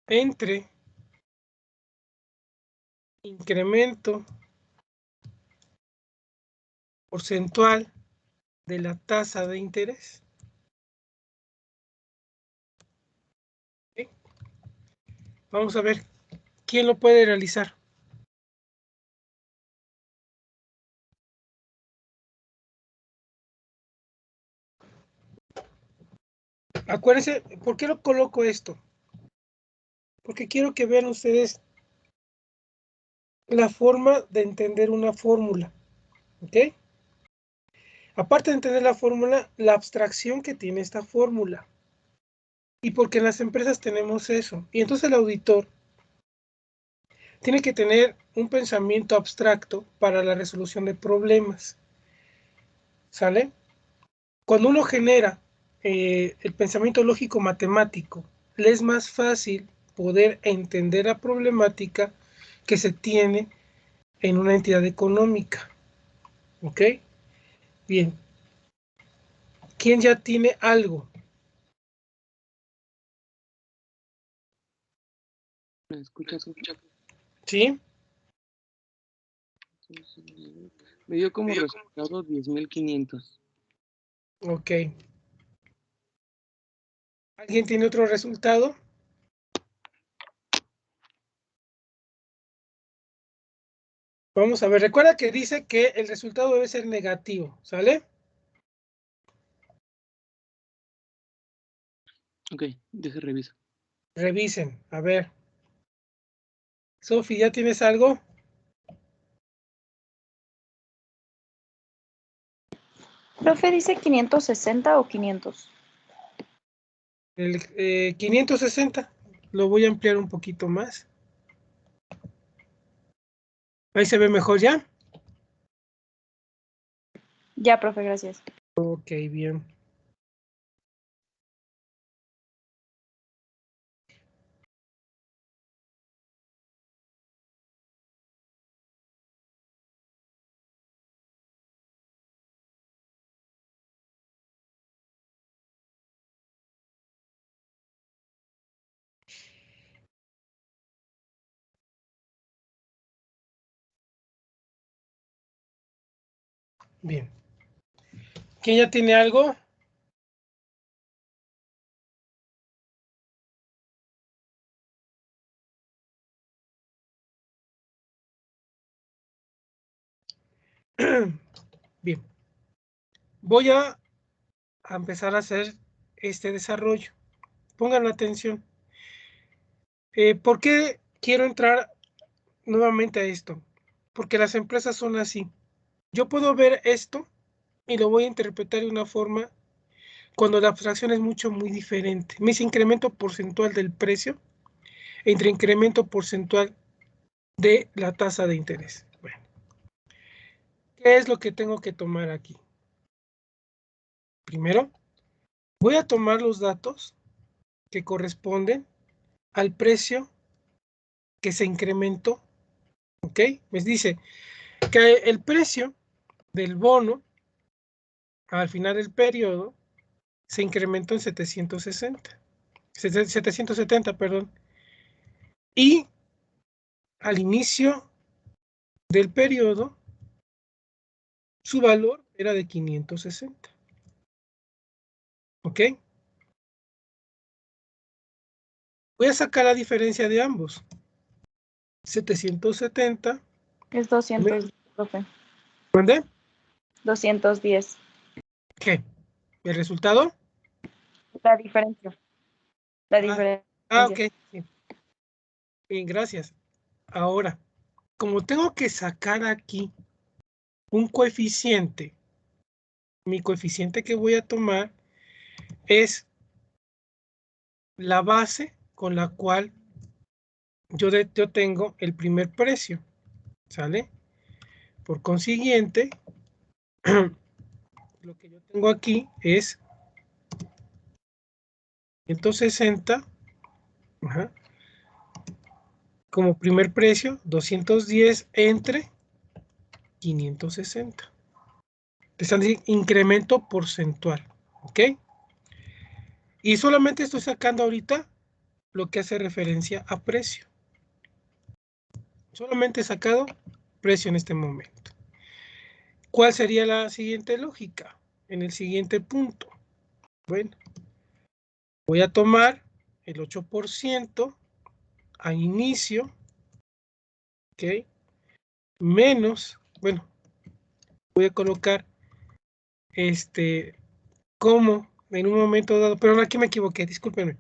entre incremento porcentual de la tasa de interés. ¿Okay? Vamos a ver quién lo puede realizar. Acuérdense, ¿por qué lo coloco esto? Porque quiero que vean ustedes la forma de entender una fórmula, ¿ok? Aparte de entender la fórmula, la abstracción que tiene esta fórmula. Y porque en las empresas tenemos eso. Y entonces el auditor tiene que tener un pensamiento abstracto para la resolución de problemas. ¿Sale? Cuando uno genera el pensamiento lógico matemático, le es más fácil poder entender la problemática que se tiene en una entidad económica. ¿Ok? Bien. ¿Quién ya tiene algo? ¿Me escuchas? ¿Sí? Me dio como resultado 10.500. Ok. ¿Alguien tiene otro resultado? Vamos a ver. Recuerda que dice que el resultado debe ser negativo. ¿Sale? Ok, deje reviso. Revisen. A ver. Sofi, ¿ya tienes algo? Profe, ¿dice 560 o 500? El 560. Lo voy a ampliar un poquito más. Ahí se ve mejor ya. Ya, profe, gracias. Ok, bien. Bien. ¿Quién ya tiene algo? Bien. Voy a empezar a hacer este desarrollo. Pongan atención. ¿Por qué quiero entrar nuevamente a esto? Porque las empresas son así. Yo puedo ver esto y lo voy a interpretar de una forma cuando la abstracción es muy diferente. Me dice incremento porcentual del precio entre incremento porcentual de la tasa de interés. Bueno, ¿qué es lo que tengo que tomar aquí? Primero, voy a tomar los datos que corresponden al precio que se incrementó. ¿Ok? Me dice que el precio del bono al final del periodo se incrementó en 770, perdón. Y al inicio del periodo, su valor era de 560. ¿Ok? Voy a sacar la diferencia de ambos. 770. Es 210, profe. ¿Mandé? 210. ¿Qué? ¿El resultado? La diferencia. La Ah, diferencia. ok. Sí. Bien, gracias. Ahora, como tengo que sacar aquí un coeficiente, mi coeficiente que voy a tomar es la base con la cual yo tengo el primer precio. ¿Sale? Por consiguiente, lo que yo tengo aquí es 160, ajá, como primer precio, 210 entre 560. Están diciendo incremento porcentual, ¿ok? Y solamente estoy sacando ahorita lo que hace referencia a precio. Solamente he sacado precio en este momento. ¿Cuál sería la siguiente lógica? En el siguiente punto. Bueno, voy a tomar el 8% a inicio, ¿ok? Menos, bueno, voy a colocar como en un momento dado, pero aquí me equivoqué, discúlpenme.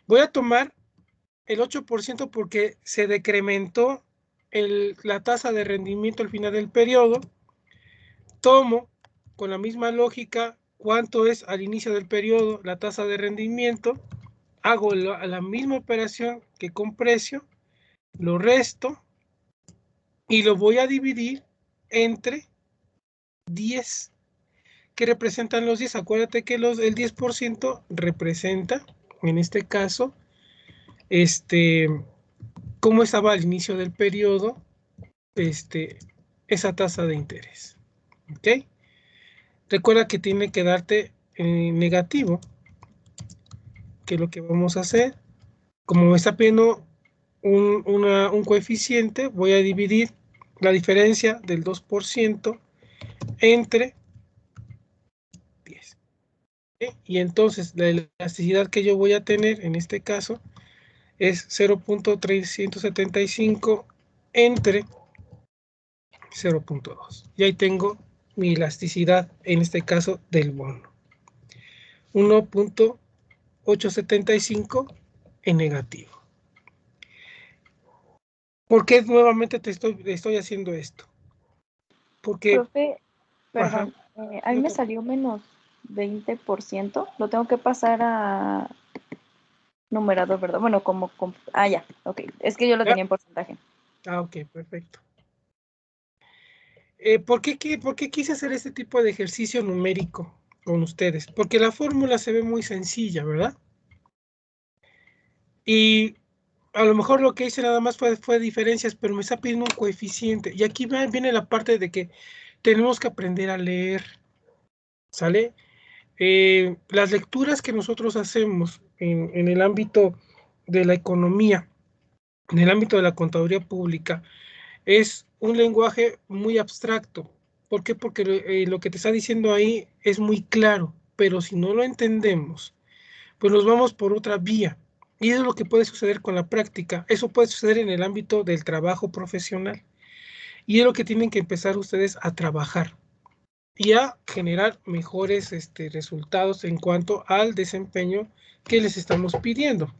Voy a tomar el 8% porque se decrementó la tasa de rendimiento al final del periodo. Tomo con la misma lógica cuánto es al inicio del periodo la tasa de rendimiento, hago la misma operación que con precio, lo resto y lo voy a dividir entre 10. ¿Qué representan los 10? Acuérdate que el 10% representa, en este caso, cómo estaba al inicio del periodo, esa tasa de interés. ¿Ok? Recuerda que tiene que darte negativo, que es lo que vamos a hacer. Como me está pidiendo un coeficiente, voy a dividir la diferencia del 2% entre 10. ¿Ok? Y entonces la elasticidad que yo voy a tener en este caso es 0.375 entre 0.2. Y ahí tengo mi elasticidad, en este caso del bono. 1.875 en negativo. ¿Por qué nuevamente estoy haciendo esto? Porque, Profe, ajá, perdón, a mí me salió menos 20%. Lo tengo que pasar a numerador, ¿verdad? Bueno, ya, ok. Es que yo lo ¿ya? tenía en porcentaje. Ok, perfecto. ¿Por qué quise hacer este tipo de ejercicio numérico con ustedes? Porque la fórmula se ve muy sencilla, ¿verdad? Y a lo mejor lo que hice nada más fue diferencias, pero me está pidiendo un coeficiente. Y aquí viene la parte de que tenemos que aprender a leer, ¿sale? Las lecturas que nosotros hacemos en el ámbito de la economía, en el ámbito de la contaduría pública, es un lenguaje muy abstracto. ¿Por qué? Porque lo que te está diciendo ahí es muy claro, pero si no lo entendemos, pues nos vamos por otra vía. Y eso es lo que puede suceder con la práctica. Eso puede suceder en el ámbito del trabajo profesional. Y es lo que tienen que empezar ustedes a trabajar y a generar mejores resultados en cuanto al desempeño que les estamos pidiendo.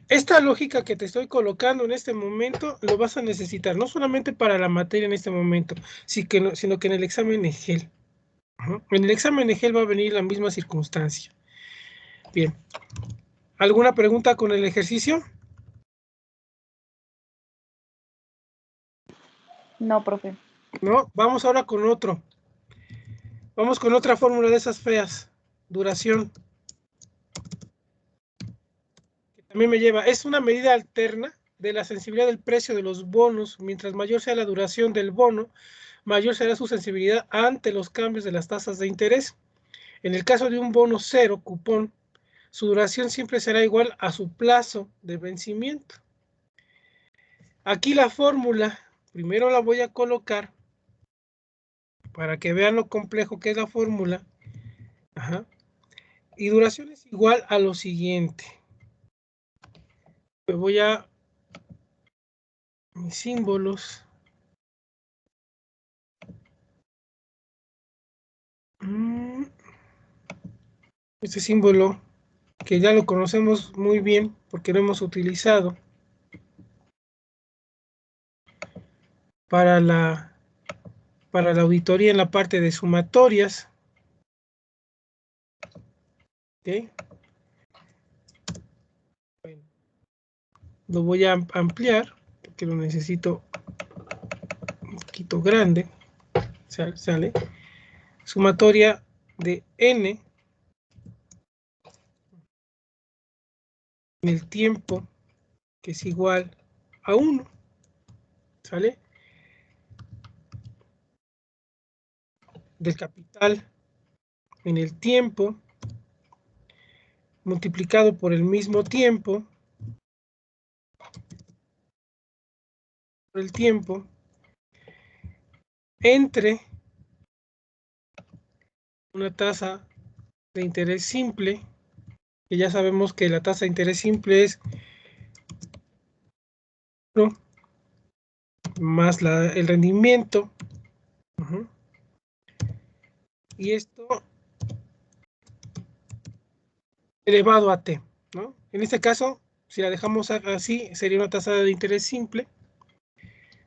Esta lógica que te estoy colocando en este momento lo vas a necesitar, no solamente para la materia en este momento, sino que en el examen EGEL. En el examen EGEL va a venir la misma circunstancia. Bien. ¿Alguna pregunta con el ejercicio? No, profe. No, vamos ahora con otro. Vamos con otra fórmula de esas feas. Duración. Que también me lleva. Es una medida alterna de la sensibilidad del precio de los bonos. Mientras mayor sea la duración del bono, mayor será su sensibilidad ante los cambios de las tasas de interés. En el caso de un bono cero cupón, su duración siempre será igual a su plazo de vencimiento. Aquí la fórmula, primero la voy a colocar para que vean lo complejo que es la fórmula. Ajá. Y duración es igual a lo siguiente. Me voy a mis símbolos. Este símbolo que ya lo conocemos muy bien porque lo hemos utilizado para la auditoría en la parte de sumatorias. ¿Okay? Bueno, lo voy a ampliar porque lo necesito un poquito grande. Sale. Sumatoria de n en el tiempo que es igual a 1. ¿Sale? Del capital en el tiempo multiplicado por el mismo tiempo, por el tiempo, entre una tasa de interés simple, que ya sabemos que la tasa de interés simple es 1 más el rendimiento. Y esto elevado a t, ¿no? En este caso, si la dejamos así, sería una tasa de interés simple,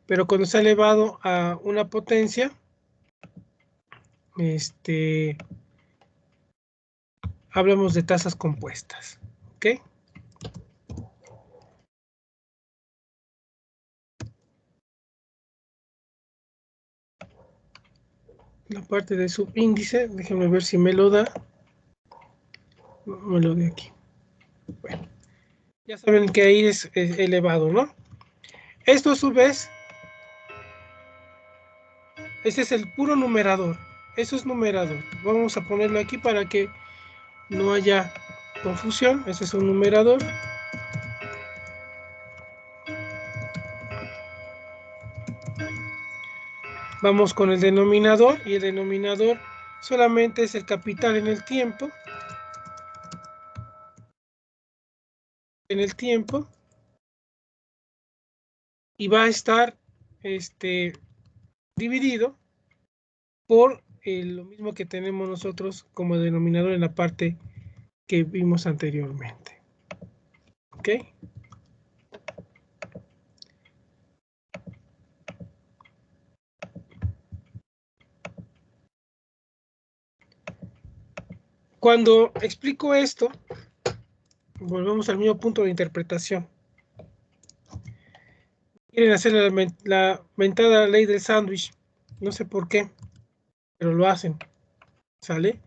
pero cuando está elevado a una potencia, hablamos de tasas compuestas, ¿ok? La parte de subíndice, déjenme ver si me lo da. No me lo de aquí. Bueno, ya saben que ahí es elevado, ¿no? Esto a su vez, este es el puro numerador. Eso es numerador. Vamos a ponerlo aquí para que no haya confusión. Ese es un numerador. Vamos con el denominador, y el denominador solamente es el capital en el tiempo. Y va a estar dividido por lo mismo que tenemos nosotros como denominador en la parte que vimos anteriormente. ¿Ok? Cuando explico esto, volvemos al mismo punto de interpretación. Quieren hacer la mentada ley del sándwich. No sé por qué, pero lo hacen. ¿Sale?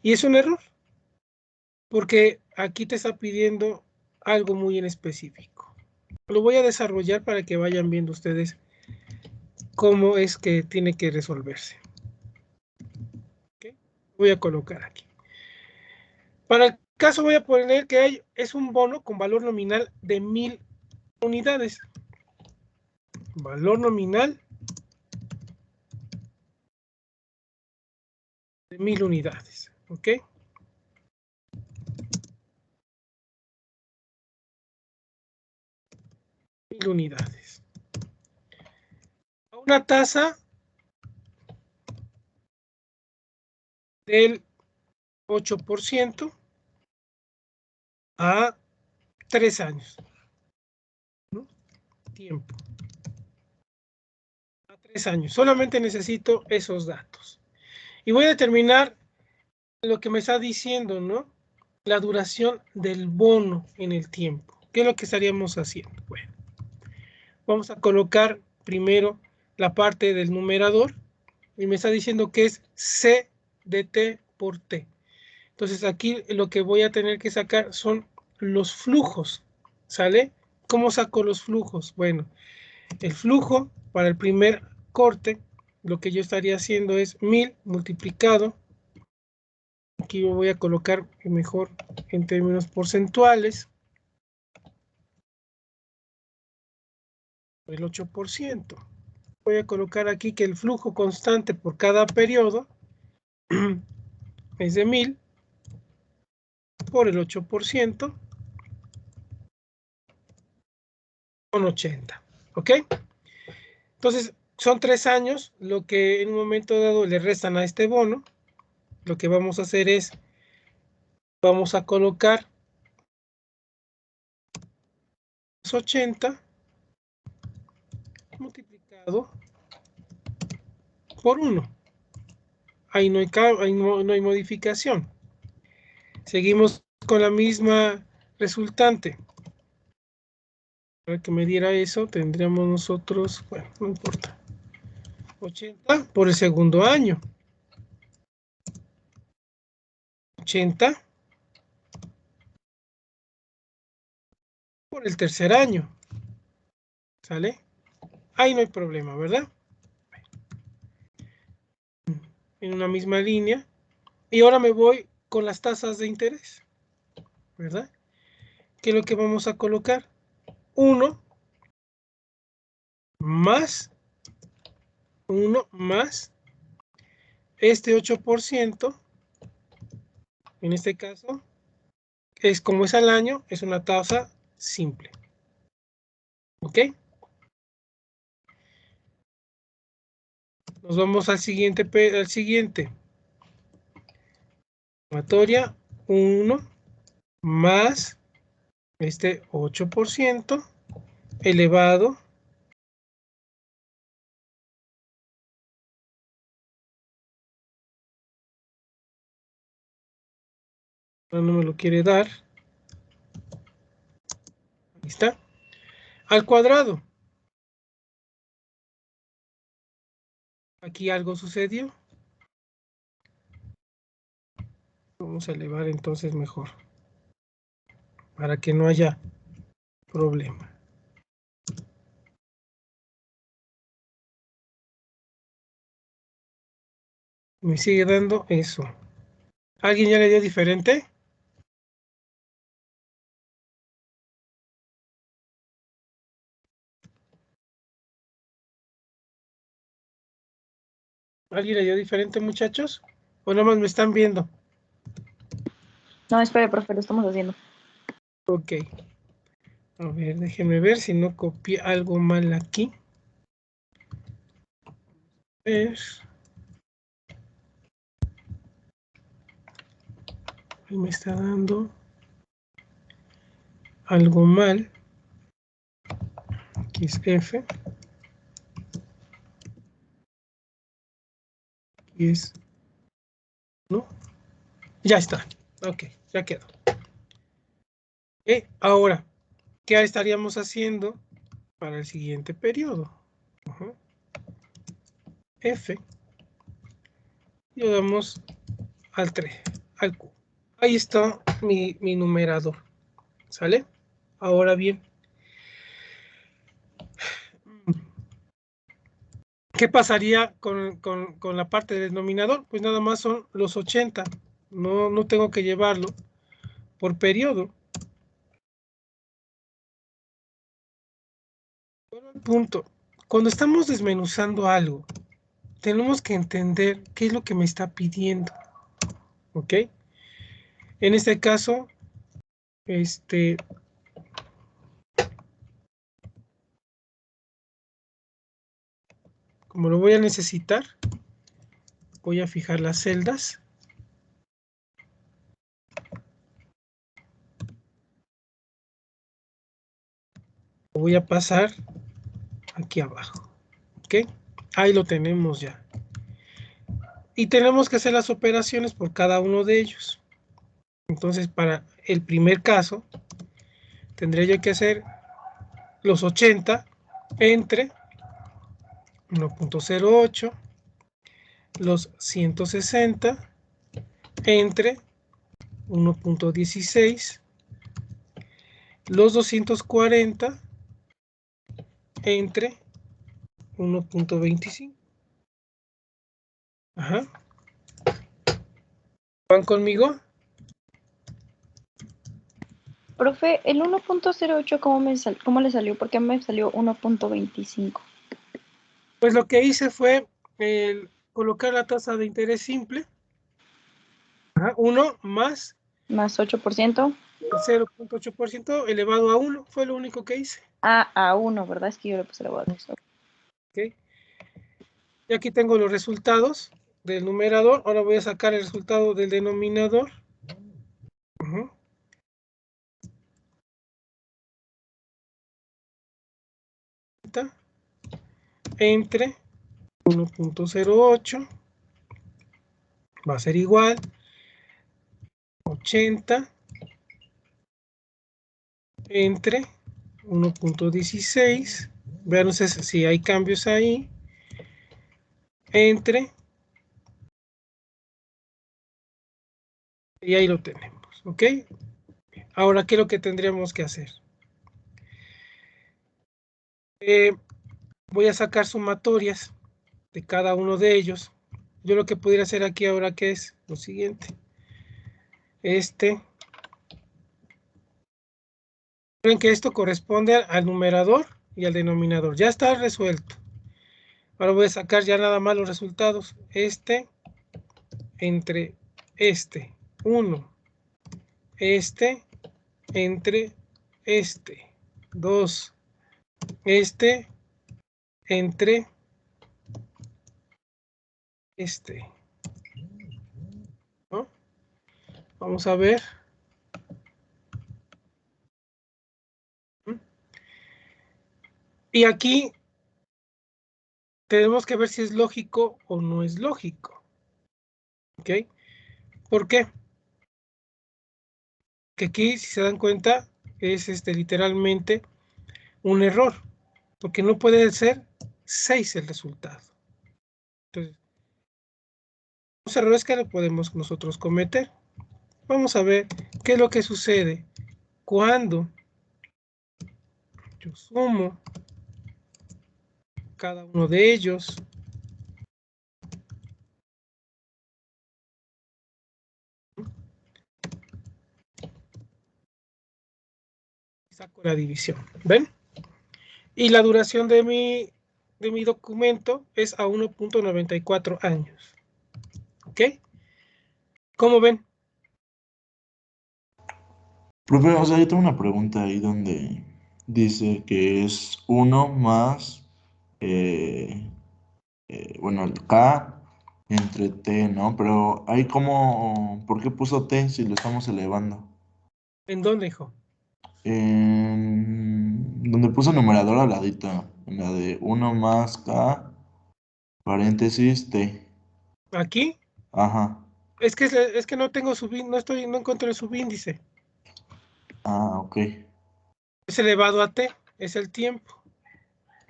Y es un error, porque aquí te está pidiendo algo muy en específico. Lo voy a desarrollar para que vayan viendo ustedes cómo es que tiene que resolverse. ¿Okay? Voy a colocar aquí. Para el caso voy a poner que es un bono con valor nominal de 1000 unidades. Valor nominal de 1000 unidades. ¿Ok? 1000 unidades. A una tasa del 8% a 3 años. ¿No? Tiempo. A 3 años. Solamente necesito esos datos. Y voy a determinar lo que me está diciendo, ¿no? La duración del bono en el tiempo. ¿Qué es lo que estaríamos haciendo? Bueno, vamos a colocar primero la parte del numerador y me está diciendo que es C de T por T. Entonces aquí lo que voy a tener que sacar son los flujos, ¿sale? ¿Cómo saco los flujos? Bueno, el flujo para el primer corte, lo que yo estaría haciendo es 1000 multiplicado. Aquí voy a colocar mejor en términos porcentuales. El 8%. Voy a colocar aquí que el flujo constante por cada periodo es de 1000 por el 8% con 80. ¿Ok? Entonces, son 3 años lo que en un momento dado le restan a este bono. Lo que vamos a hacer es, vamos a colocar 80 multiplicado por 1. Ahí no hay modificación. Seguimos con la misma resultante. Para que me diera eso, tendríamos nosotros, bueno, no importa, 80 por el segundo año. 80 por el tercer año. ¿Sale? Ahí no hay problema, ¿verdad? En una misma línea. Y ahora me voy con las tasas de interés, ¿verdad? ¿Qué es lo que vamos a colocar? 1 más este 8%, en este caso, es como es al año, es una tasa simple. ¿Ok? Nos vamos al siguiente. Sumatoria 1 más este 8% elevado no me lo quiere dar. Ahí está. Al cuadrado. Aquí algo sucedió. Vamos a elevar entonces mejor. Para que no haya problema. Me sigue dando eso. ¿Alguien ya le dio diferente? ¿Alguien le dio diferente, muchachos? ¿O nada más me están viendo? No, espere, profe, lo estamos haciendo. Ok. A ver, déjenme ver si no copié algo mal aquí. Ahí me está dando algo mal. Aquí es F. Aquí es... ¿No? Ya está. Ok, ya quedó. Ahora, ¿qué estaríamos haciendo para el siguiente periodo? F. Y le damos al 3, al Q. Ahí está mi numerador. ¿Sale? Ahora bien, ¿qué pasaría con la parte del denominador? Pues nada más son los 80. No tengo que llevarlo por periodo. Punto. Cuando estamos desmenuzando algo, tenemos que entender qué es lo que me está pidiendo. ¿Ok? En este caso, como lo voy a necesitar, voy a fijar las celdas. Lo voy a pasar aquí abajo. ¿Ok? Ahí lo tenemos ya. Y tenemos que hacer las operaciones por cada uno de ellos. Entonces, para el primer caso, tendría yo que hacer los 80 entre 1.08, los 160 entre 1.16, los 240 entre 1.25. Ajá. ¿Van conmigo? Profe, el 1.08, ¿cómo le salió? ¿Por qué me salió 1.25? Pues lo que hice fue colocar la tasa de interés simple. 1 más Más 8%. 0.8% elevado a 1. Fue lo único que hice. A 1, ¿verdad? Es que yo le puse la voz. ¿Okay? Y aquí tengo los resultados del numerador. Ahora voy a sacar el resultado del denominador. Entre 1.08 va a ser igual 80 entre 1.16. Vean si hay cambios ahí. Entre. Y ahí lo tenemos. ¿Ok? Ahora, ¿qué es lo que tendríamos que hacer? Voy a sacar sumatorias de cada uno de ellos. Yo lo que pudiera hacer aquí ahora que es lo siguiente. Ven que esto corresponde al numerador y al denominador. Ya está resuelto. Ahora voy a sacar ya nada más los resultados. Entre 1. Entre 2. Entre ¿no? Vamos a ver. Y aquí tenemos que ver si es lógico o no es lógico. ¿Ok? ¿Por qué? Que aquí, si se dan cuenta, es literalmente un error, porque no puede ser 6 el resultado. Entonces, los errores que podemos nosotros cometer. Vamos a ver qué es lo que sucede cuando yo sumo cada uno de ellos. Saco la división. ¿Ven? Y la duración de mi documento es a 1.94 años. ¿Ok? ¿Cómo ven? Profe, o sea, yo tengo una pregunta ahí donde dice que es 1 más, eh, bueno, el K entre T, ¿no? Pero ahí como, ¿por qué puso T si lo estamos elevando? ¿En dónde, hijo? Donde puso numerador al ladito, en la de 1 más K, paréntesis T. ¿Aquí? Ajá. Es que no tengo no encuentro el subíndice. Ah, ok. Es elevado a t, es el tiempo.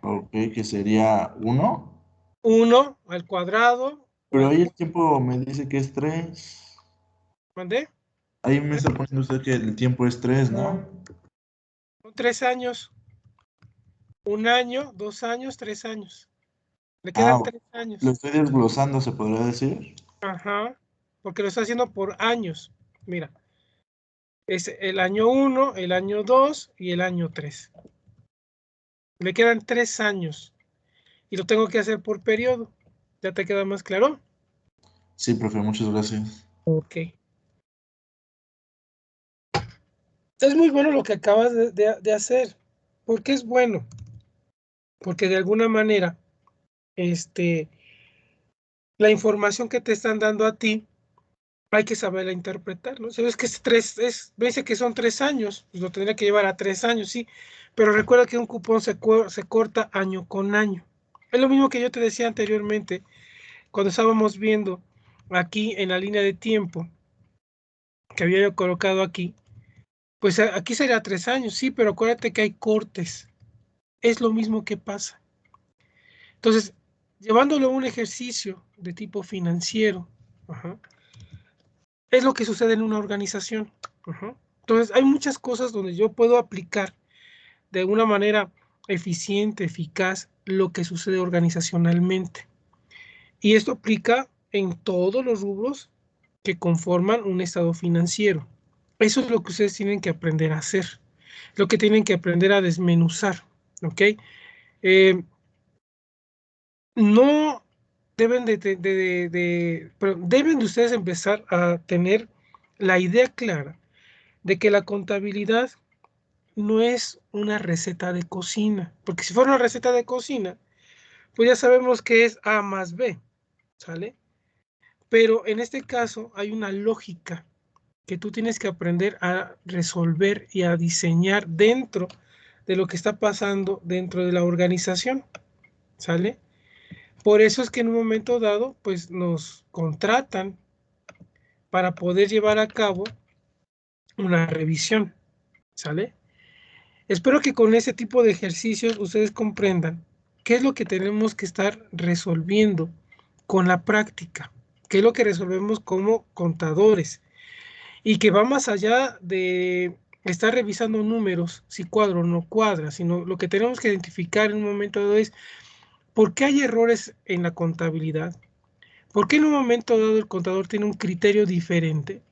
Ok, que sería 1. 1 al cuadrado o Pero al ahí el tiempo me dice que es 3. ¿mandé? Ahí me está poniendo usted que el tiempo es 3, ¿no? Son 3 años. 1 año, 2 años, 3 años. Le Ah, quedan 3 lo años. estoy desglosando, se podría decir. Ajá. Porque lo está haciendo por años. Mira, es el año 1, el año 2 y el año 3. Le quedan 3 años. Y lo tengo que hacer por periodo. ¿Ya te queda más claro? Sí, profe, muchas gracias. Ok. Es muy bueno lo que acabas de hacer. ¿Por qué es bueno? Porque de alguna manera, la información que te están dando a ti, hay que saberla interpretar, ¿no? Si ves que me dice que son 3 años, pues lo tendría que llevar a 3 años, sí, pero recuerda que un cupón se corta año con año. Es lo mismo que yo te decía anteriormente, cuando estábamos viendo aquí en la línea de tiempo, que había yo colocado aquí, pues aquí sería 3 años, sí, pero acuérdate que hay cortes. Es lo mismo que pasa. Entonces, llevándolo a un ejercicio de tipo financiero, ajá, es lo que sucede en una organización. Ajá. Entonces, hay muchas cosas donde yo puedo aplicar de una manera eficiente, eficaz, lo que sucede organizacionalmente. Y esto aplica en todos los rubros que conforman un estado financiero. Eso es lo que ustedes tienen que aprender a hacer, lo que tienen que aprender a desmenuzar. ¿Ok? No deben pero deben de ustedes empezar a tener la idea clara de que la contabilidad no es una receta de cocina, porque si fuera una receta de cocina, pues ya sabemos que es A más B, ¿sale? Pero en este caso hay una lógica que tú tienes que aprender a resolver y a diseñar dentro de lo que está pasando dentro de la organización, ¿sale? Por eso es que en un momento dado, pues nos contratan para poder llevar a cabo una revisión, ¿sale? Espero que con ese tipo de ejercicios ustedes comprendan qué es lo que tenemos que estar resolviendo con la práctica, qué es lo que resolvemos como contadores y que va más allá de estar revisando números, si cuadra o no cuadra, sino lo que tenemos que identificar en un momento dado es por qué hay errores en la contabilidad. ¿Por qué en un momento dado el contador tiene un criterio diferente?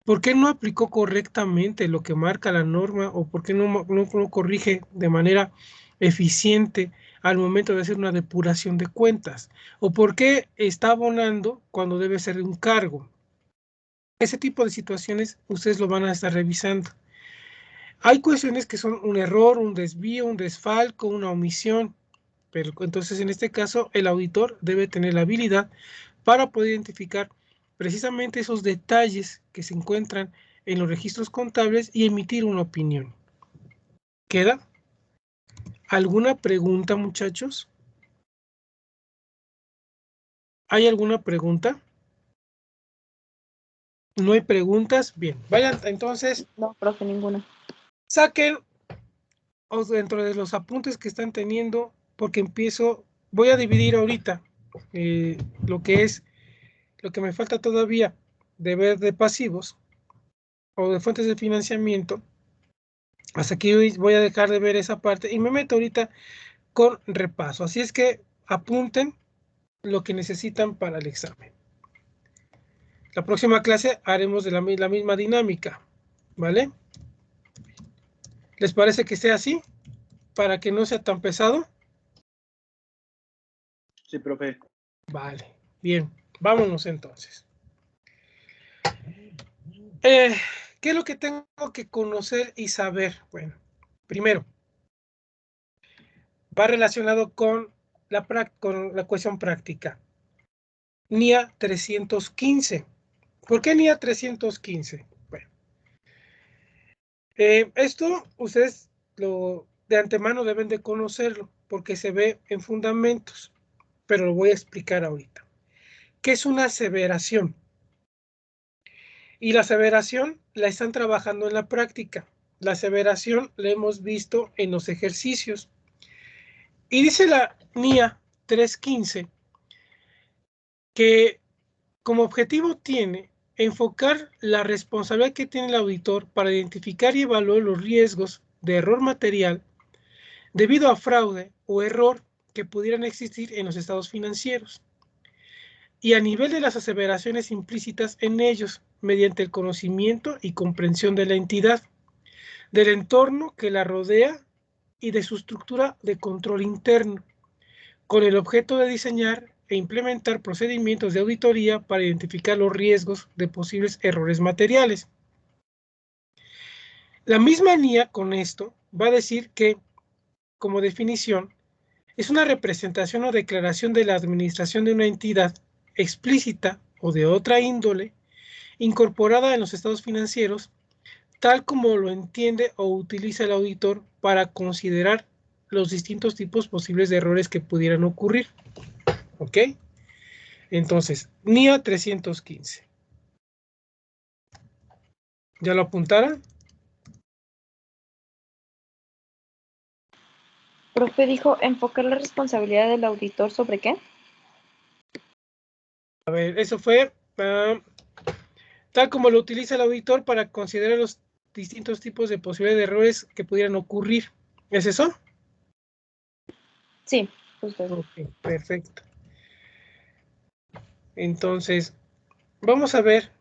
¿Por qué no aplicó correctamente lo que marca la norma o por qué no corrige de manera eficiente al momento de hacer una depuración de cuentas? ¿O por qué está abonando cuando debe ser un cargo? Ese tipo de situaciones ustedes lo van a estar revisando. Hay cuestiones que son un error, un desvío, un desfalco, una omisión, pero entonces en este caso el auditor debe tener la habilidad para poder identificar precisamente esos detalles que se encuentran en los registros contables y emitir una opinión. ¿Queda? ¿Alguna pregunta, muchachos? ¿Hay alguna pregunta? ¿No hay preguntas? Bien, vayan entonces, No, profe, ninguna. saquen o dentro de los apuntes que están teniendo, porque voy a dividir ahorita lo que me falta todavía de ver de pasivos o de fuentes de financiamiento. Hasta aquí voy a dejar de ver esa parte y me meto ahorita con repaso. Así es que apunten lo que necesitan para el examen. La próxima clase haremos de la misma dinámica, ¿vale? ¿Les parece que sea así? Para que no sea tan pesado. Sí, profe. Vale, bien, vámonos entonces. ¿Qué es lo que tengo que conocer y saber? Bueno, primero, va relacionado con la cuestión práctica. NIA 315. ¿Por qué NIA 315? Bueno, esto ustedes de antemano deben de conocerlo porque se ve en fundamentos, pero lo voy a explicar ahorita. ¿Qué es una aseveración? Y la aseveración la están trabajando en la práctica. La aseveración la hemos visto en los ejercicios. Y dice la NIA 315 que como objetivo tiene enfocar la responsabilidad que tiene el auditor para identificar y evaluar los riesgos de error material debido a fraude o error que pudieran existir en los estados financieros y a nivel de las aseveraciones implícitas en ellos mediante el conocimiento y comprensión de la entidad, del entorno que la rodea y de su estructura de control interno, con el objeto de diseñar e implementar procedimientos de auditoría para identificar los riesgos de posibles errores materiales. La misma NIA con esto va a decir que, como definición, es una representación o declaración de la administración de una entidad explícita o de otra índole incorporada en los estados financieros, tal como lo entiende o utiliza el auditor para considerar los distintos tipos posibles de errores que pudieran ocurrir. ¿Ok? Entonces, NIA 315. ¿Ya lo apuntaron? Profe dijo enfocar la responsabilidad del auditor sobre qué. A ver, eso fue tal como lo utiliza el auditor para considerar los distintos tipos de posibilidades de errores que pudieran ocurrir. ¿Es eso? Sí, justo. Ok, perfecto. Entonces, vamos a ver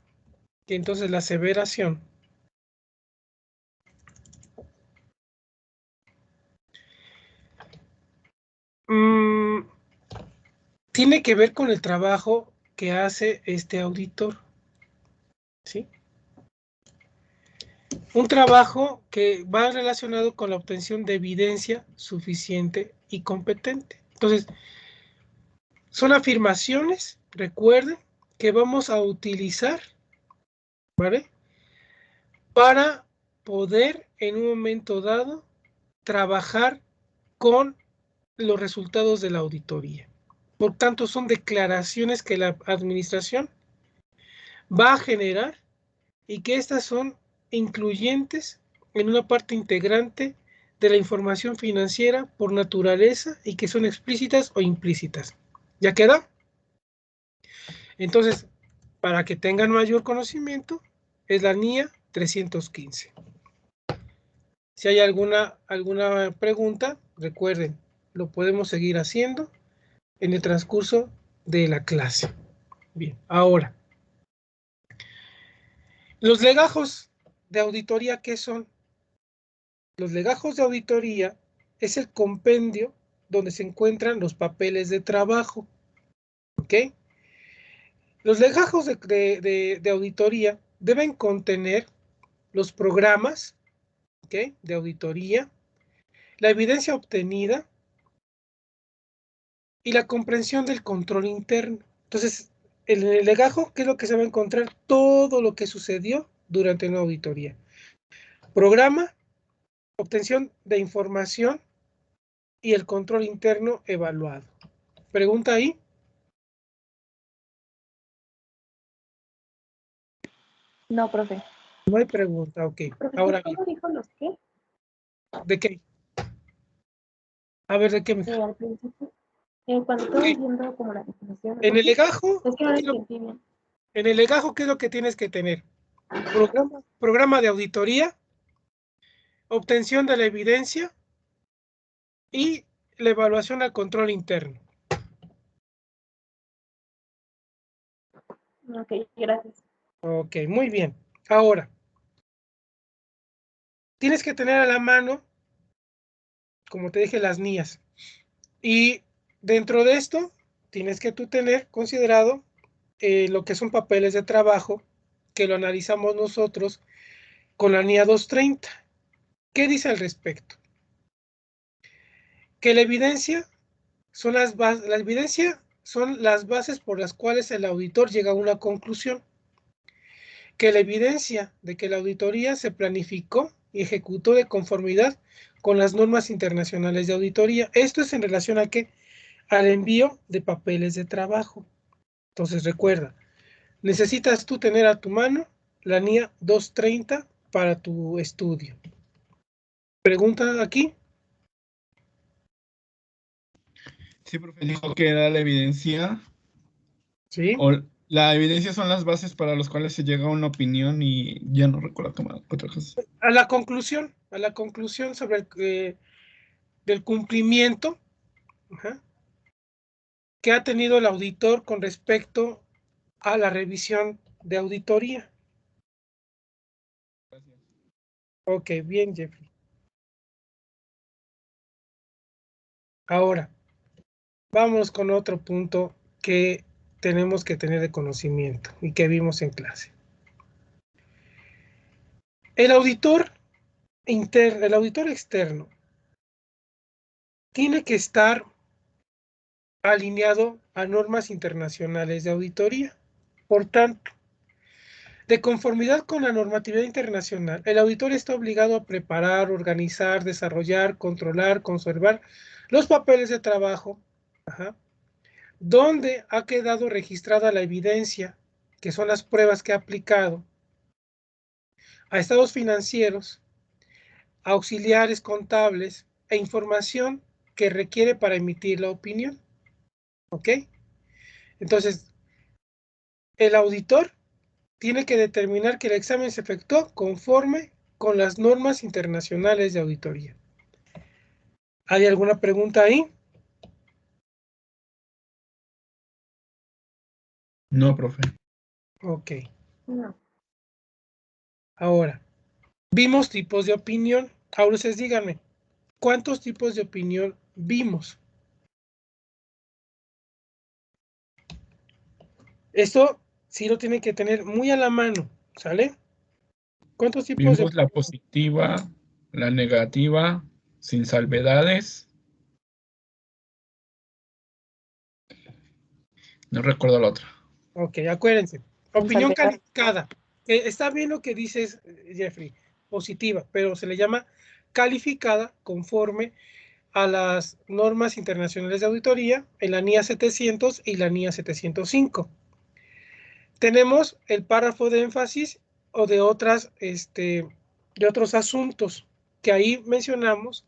que entonces la aseveración tiene que ver con el trabajo que hace este auditor, ¿sí? Un trabajo que va relacionado con la obtención de evidencia suficiente y competente. Entonces, son afirmaciones, recuerden, que vamos a utilizar, ¿vale? Para poder en un momento dado trabajar con los resultados de la auditoría. Por tanto, son declaraciones que la administración va a generar y que estas son incluyentes en una parte integrante de la información financiera por naturaleza y que son explícitas o implícitas. ¿Ya queda? Entonces, para que tengan mayor conocimiento, es la NIA 315. Si hay alguna pregunta, recuerden, lo podemos seguir haciendo en el transcurso de la clase. Bien, ahora, los legajos de auditoría, ¿qué son? Los legajos de auditoría es el compendio donde se encuentran los papeles de trabajo. ¿Ok? Los legajos de auditoría deben contener los programas, ¿ok?, de auditoría, la evidencia obtenida y la comprensión del control interno. Entonces, en el legajo, ¿qué es lo que se va a encontrar? Todo lo que sucedió durante una auditoría. Programa, obtención de información y el control interno evaluado. ¿Pregunta ahí? No, profe. No hay pregunta, ok. Profesor, Ahora bien, ¿cómo dijo los qué? ¿de qué? A ver, ¿de qué me Al principio. Cuando Ok. estaba viendo como la definición. En el legajo, Es que no lo ¿qué es lo- entendí bien. en el legajo, ¿qué es lo que tienes que tener? Programa de auditoría, obtención de la evidencia y la evaluación al control interno. Ok, gracias. Ok, muy bien. Ahora, tienes que tener a la mano, como te dije, las NIAs. Y dentro de esto, tienes que tú tener considerado lo que son papeles de trabajo, que lo analizamos nosotros con la NIA 230. ¿Qué dice al respecto? Que la evidencia son la evidencia son las bases por las cuales el auditor llega a una conclusión. Que la evidencia de que la auditoría se planificó y ejecutó de conformidad con las normas internacionales de auditoría. Esto es en relación a qué? Al envío de papeles de trabajo. Entonces recuerda, necesitas tú tener a tu mano la NIA 230 para tu estudio. Pregunta aquí. Sí, profe, dijo que era la evidencia, Sí. o la evidencia son las bases para las cuales se llega a una opinión y ya no recuerdo qué otra cosa. A la conclusión sobre del cumplimiento, ajá, que ha tenido el auditor con respecto a la revisión de auditoría. Gracias. Ok, bien, Jeffrey. Ahora, vamos con otro punto que tenemos que tener de conocimiento y que vimos en clase. El auditor el auditor externo tiene que estar alineado a normas internacionales de auditoría. Por tanto, de conformidad con la normatividad internacional, el auditor está obligado a preparar, organizar, desarrollar, controlar, conservar los papeles de trabajo, ajá, donde ha quedado registrada la evidencia, que son las pruebas que ha aplicado, a estados financieros, auxiliares contables e información que requiere para emitir la opinión. ¿Ok? Entonces, el auditor tiene que determinar que el examen se efectuó conforme con las normas internacionales de auditoría. ¿Hay alguna pregunta ahí? No, profe. Ok. No. Ahora, vimos tipos de opinión. Ahora ustedes díganme, ¿cuántos tipos de opinión vimos? Esto sí lo tienen que tener muy a la mano, ¿sale? ¿Cuántos tipos de Vimos la positiva, la negativa, sin salvedades. No recuerdo la otra. Ok, acuérdense. En Opinión salvedad. calificada. Está bien lo que dices, Jeffrey, positiva, pero se le llama calificada conforme a las normas internacionales de auditoría en la NIA 700 y la NIA 705. Tenemos el párrafo de énfasis o de otros asuntos que ahí mencionamos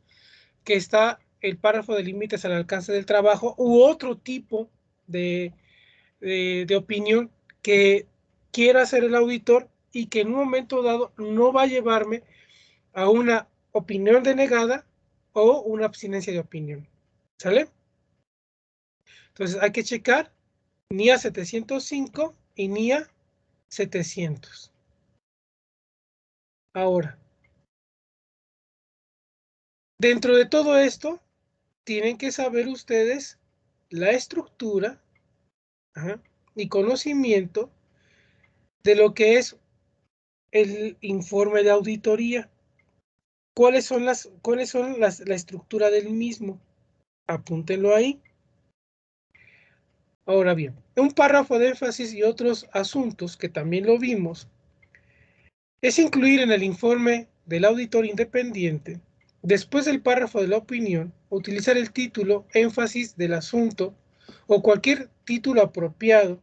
que está el párrafo de límites al alcance del trabajo u otro tipo de opinión que quiera hacer el auditor y que en un momento dado no va a llevarme a una opinión denegada o una abstinencia de opinión. ¿Sale? Entonces hay que checar NIA 705 y NIA 700. Ahora, dentro de todo esto, tienen que saber ustedes la estructura, ajá, y conocimiento de lo que es el informe de auditoría. ¿Cuáles son la estructura del mismo? Apúntenlo ahí. Ahora bien, un párrafo de énfasis y otros asuntos que también lo vimos es incluir en el informe del auditor independiente después del párrafo de la opinión, utilizar el título, énfasis del asunto o cualquier título apropiado,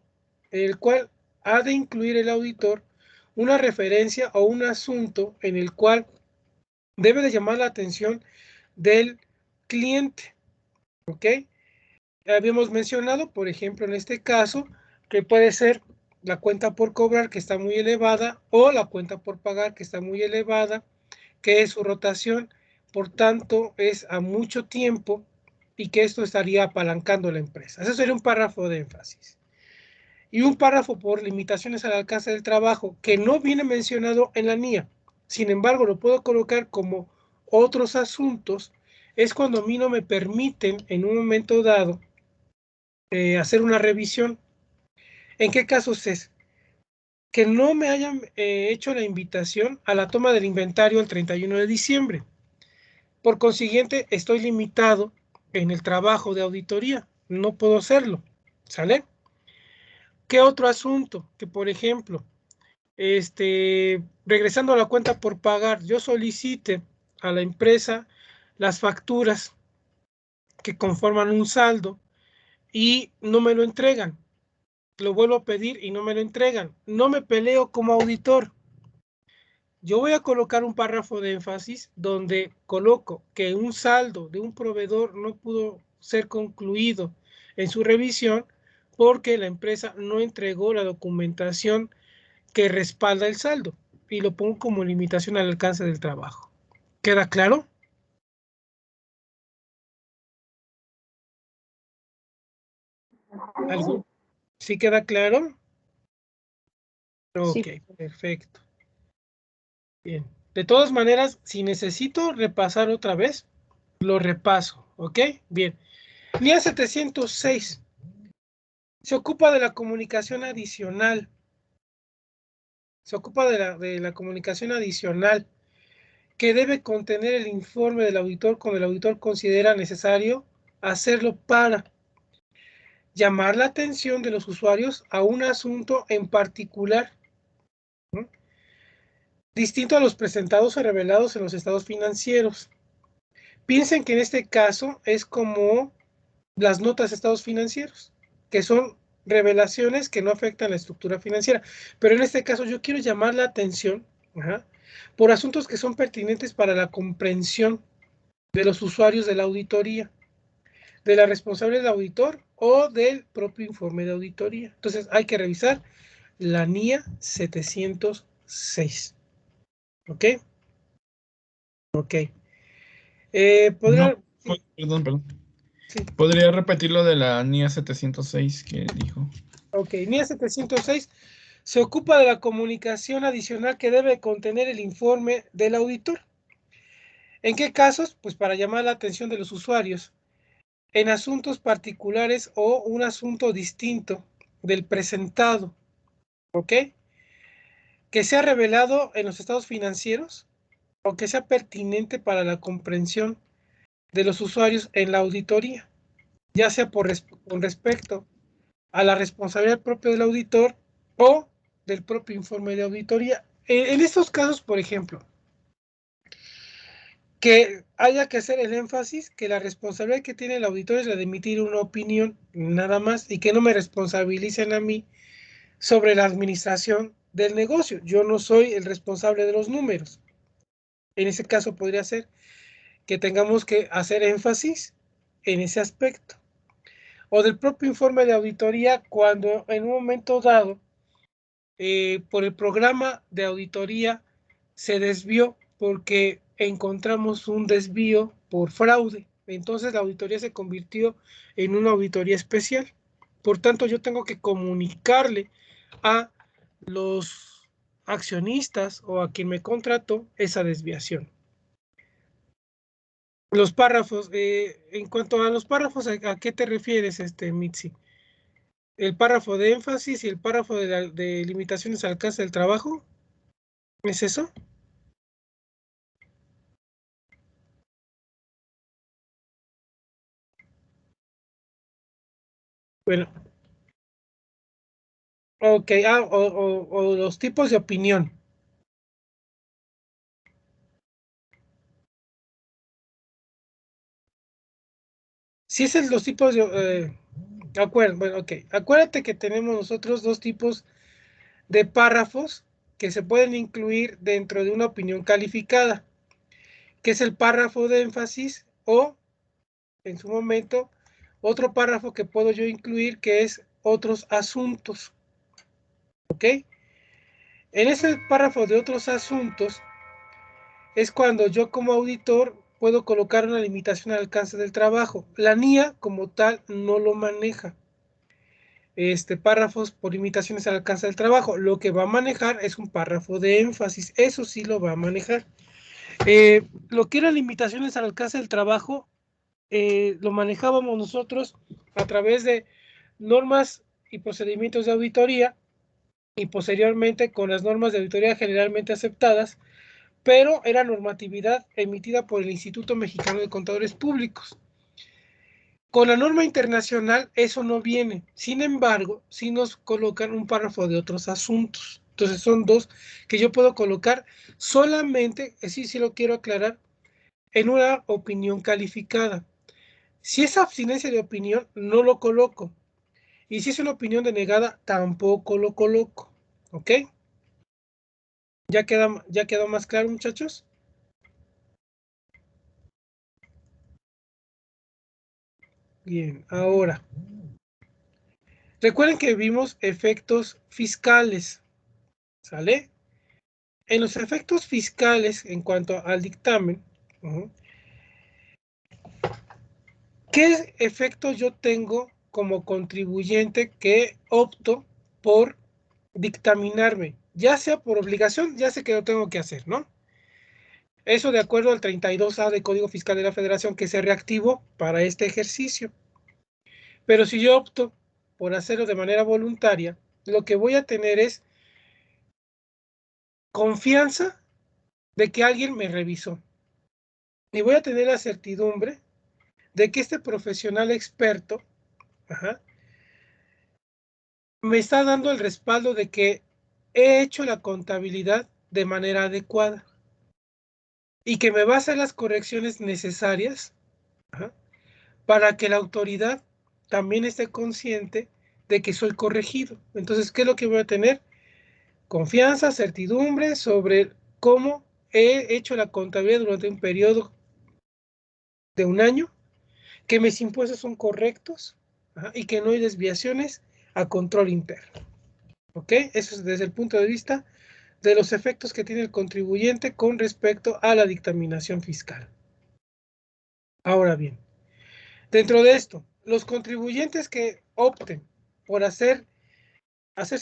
en el cual ha de incluir el auditor una referencia o un asunto en el cual debe de llamar la atención del cliente. ¿Ok? Habíamos mencionado, por ejemplo, en este caso, que puede ser la cuenta por cobrar, que está muy elevada, o la cuenta por pagar, que está muy elevada, que su rotación, por tanto, es a mucho tiempo y que esto estaría apalancando la empresa. Ese sería un párrafo de énfasis. Y un párrafo por limitaciones al alcance del trabajo, que no viene mencionado en la NIA. Sin embargo, lo puedo colocar como otros asuntos, es cuando a mí no me permiten en un momento dado hacer una revisión. ¿En qué casos es? Que no me hayan hecho la invitación a la toma del inventario el 31 de diciembre. Por consiguiente, estoy limitado en el trabajo de auditoría. No puedo hacerlo. ¿Sale? ¿Qué otro asunto? Que, por ejemplo, regresando a la cuenta por pagar, yo solicite a la empresa las facturas que conforman un saldo y no me lo entregan. Lo vuelvo a pedir y no me lo entregan. No me peleo como auditor. Yo voy a colocar un párrafo de énfasis donde coloco que un saldo de un proveedor no pudo ser concluido en su revisión porque la empresa no entregó la documentación que respalda el saldo y lo pongo como limitación al alcance del trabajo. ¿Queda claro? ¿Algo? ¿Sí queda claro? Ok, Sí. perfecto. Bien. De todas maneras, si necesito repasar otra vez, lo repaso. ¿Ok? Bien. NIA 706 se ocupa de la comunicación adicional. Se ocupa de la comunicación adicional que debe contener el informe del auditor cuando el auditor considera necesario hacerlo para llamar la atención de los usuarios a un asunto en particular, ¿no? Distinto a los presentados o revelados en los estados financieros. Piensen que en este caso es como las notas de estados financieros, que son revelaciones que no afectan la estructura financiera. Pero en este caso yo quiero llamar la atención por asuntos que son pertinentes para la comprensión de los usuarios de la auditoría, de la responsable del auditor o del propio informe de auditoría. Entonces hay que revisar la NIA 706. ¿Ok? Ok. ¿Podría? No, perdón. Sí. ¿Podría repetir lo de la NIA 706 que dijo? Ok, NIA 706 se ocupa de la comunicación adicional que debe contener el informe del auditor. ¿En qué casos? Pues para llamar la atención de los usuarios en asuntos particulares o un asunto distinto del presentado, ¿ok? Que sea revelado en los estados financieros o que sea pertinente para la comprensión de los usuarios en la auditoría, ya sea con respecto a la responsabilidad propia del auditor o del propio informe de auditoría. En estos casos, por ejemplo, que haya que hacer el énfasis que la responsabilidad que tiene el auditor es la de emitir una opinión, nada más, y que no me responsabilicen a mí sobre la administración del negocio. Yo no soy el responsable de los números. En ese caso podría ser que tengamos que hacer énfasis en ese aspecto. O del propio informe de auditoría cuando en un momento dado por el programa de auditoría se desvió porque encontramos un desvío por fraude. Entonces la auditoría se convirtió en una auditoría especial. Por tanto, yo tengo que comunicarle a los accionistas o a quien me contrató esa desviación. Los párrafos, en cuanto a los párrafos, ¿a qué te refieres, Mitzi? ¿El párrafo de énfasis y el párrafo de limitaciones al alcance del trabajo? ¿Es eso? Bueno, ok, o los tipos de opinión. Si es los tipos de... Acuérdate que tenemos nosotros dos tipos de párrafos que se pueden incluir dentro de una opinión calificada, que es el párrafo de énfasis o, en su momento, otro párrafo que puedo yo incluir que es otros asuntos. ¿Ok? En ese párrafo de otros asuntos es cuando yo como auditor puedo colocar una limitación al alcance del trabajo. La NIA como tal no lo maneja. Párrafos por limitaciones al alcance del trabajo. Lo que va a manejar es un párrafo de énfasis. Eso sí lo va a manejar. Lo que eran limitaciones al alcance del trabajo, lo manejábamos nosotros a través de normas y procedimientos de auditoría y posteriormente con las normas de auditoría generalmente aceptadas, pero era normatividad emitida por el Instituto Mexicano de Contadores Públicos. Con la norma internacional eso no viene, sin embargo, sí nos colocan un párrafo de otros asuntos. Entonces son dos que yo puedo colocar solamente, sí lo quiero aclarar, en una opinión calificada. Si es abstinencia de opinión, no lo coloco. Y si es una opinión denegada, tampoco lo coloco. ¿Ok? ¿Ya quedó más claro, muchachos? Bien, ahora. Recuerden que vimos efectos fiscales. ¿Sale? En los efectos fiscales, en cuanto al dictamen, ¿qué efectos yo tengo como contribuyente que opto por dictaminarme? Ya sea por obligación, ya sé que lo tengo que hacer, ¿no? Eso de acuerdo al 32A del Código Fiscal de la Federación que se reactivó para este ejercicio. Pero si yo opto por hacerlo de manera voluntaria, lo que voy a tener es confianza de que alguien me revisó. Y voy a tener la certidumbre de que este profesional experto me está dando el respaldo de que he hecho la contabilidad de manera adecuada y que me va a hacer las correcciones necesarias para que la autoridad también esté consciente de que soy corregido. Entonces, ¿qué es lo que voy a tener? Confianza, certidumbre sobre cómo he hecho la contabilidad durante un periodo de un año, que mis impuestos son correctos y que no hay desviaciones a control interno. ¿Ok? Eso es desde el punto de vista de los efectos que tiene el contribuyente con respecto a la dictaminación fiscal. Ahora bien, dentro de esto, los contribuyentes que opten por hacerse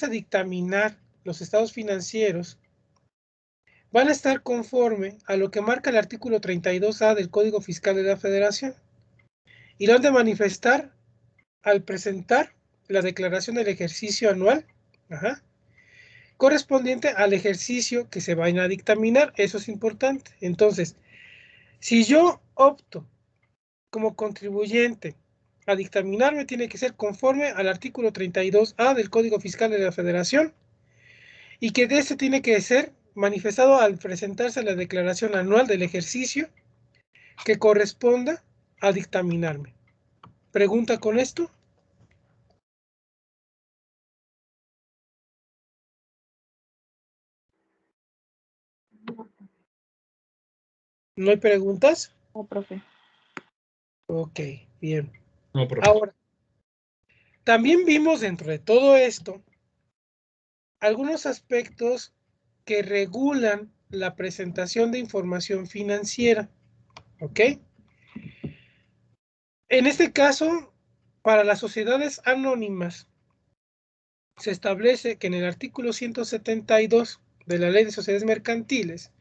dictaminar los estados financieros van a estar conforme a lo que marca el artículo 32A del Código Fiscal de la Federación y lo han de manifestar al presentar la declaración del ejercicio anual correspondiente al ejercicio que se vayan a dictaminar. Eso es importante. Entonces, si yo opto como contribuyente a dictaminarme, tiene que ser conforme al artículo 32A del Código Fiscal de la Federación y que de este tiene que ser manifestado al presentarse la declaración anual del ejercicio que corresponda a dictaminarme. ¿Pregunta con esto? ¿No hay preguntas? No, profe. Ok, bien. No, profe. Ahora, también vimos dentro de todo esto algunos aspectos que regulan la presentación de información financiera. ¿Ok? En este caso, para las sociedades anónimas, se establece que en el artículo 172 de la Ley de Sociedades Mercantiles,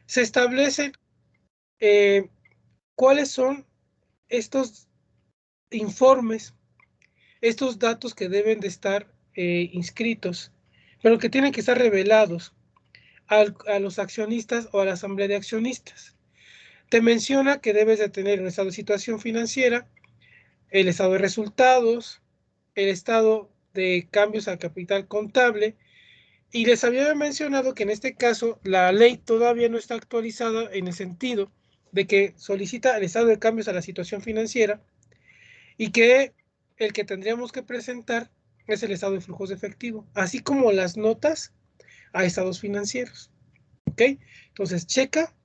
se establecen cuáles son estos informes, estos datos que deben de estar inscritos, pero que tienen que estar revelados a los accionistas o a la asamblea de accionistas. Te menciona que debes de tener un estado de situación financiera, el estado de resultados, el estado de cambios al capital contable, y les había mencionado que en este caso la ley todavía no está actualizada en el sentido de que solicita el estado de cambios a la situación financiera, y que el que tendríamos que presentar es el estado de flujos de efectivo, así como las notas a estados financieros. ¿Ok? Entonces, checa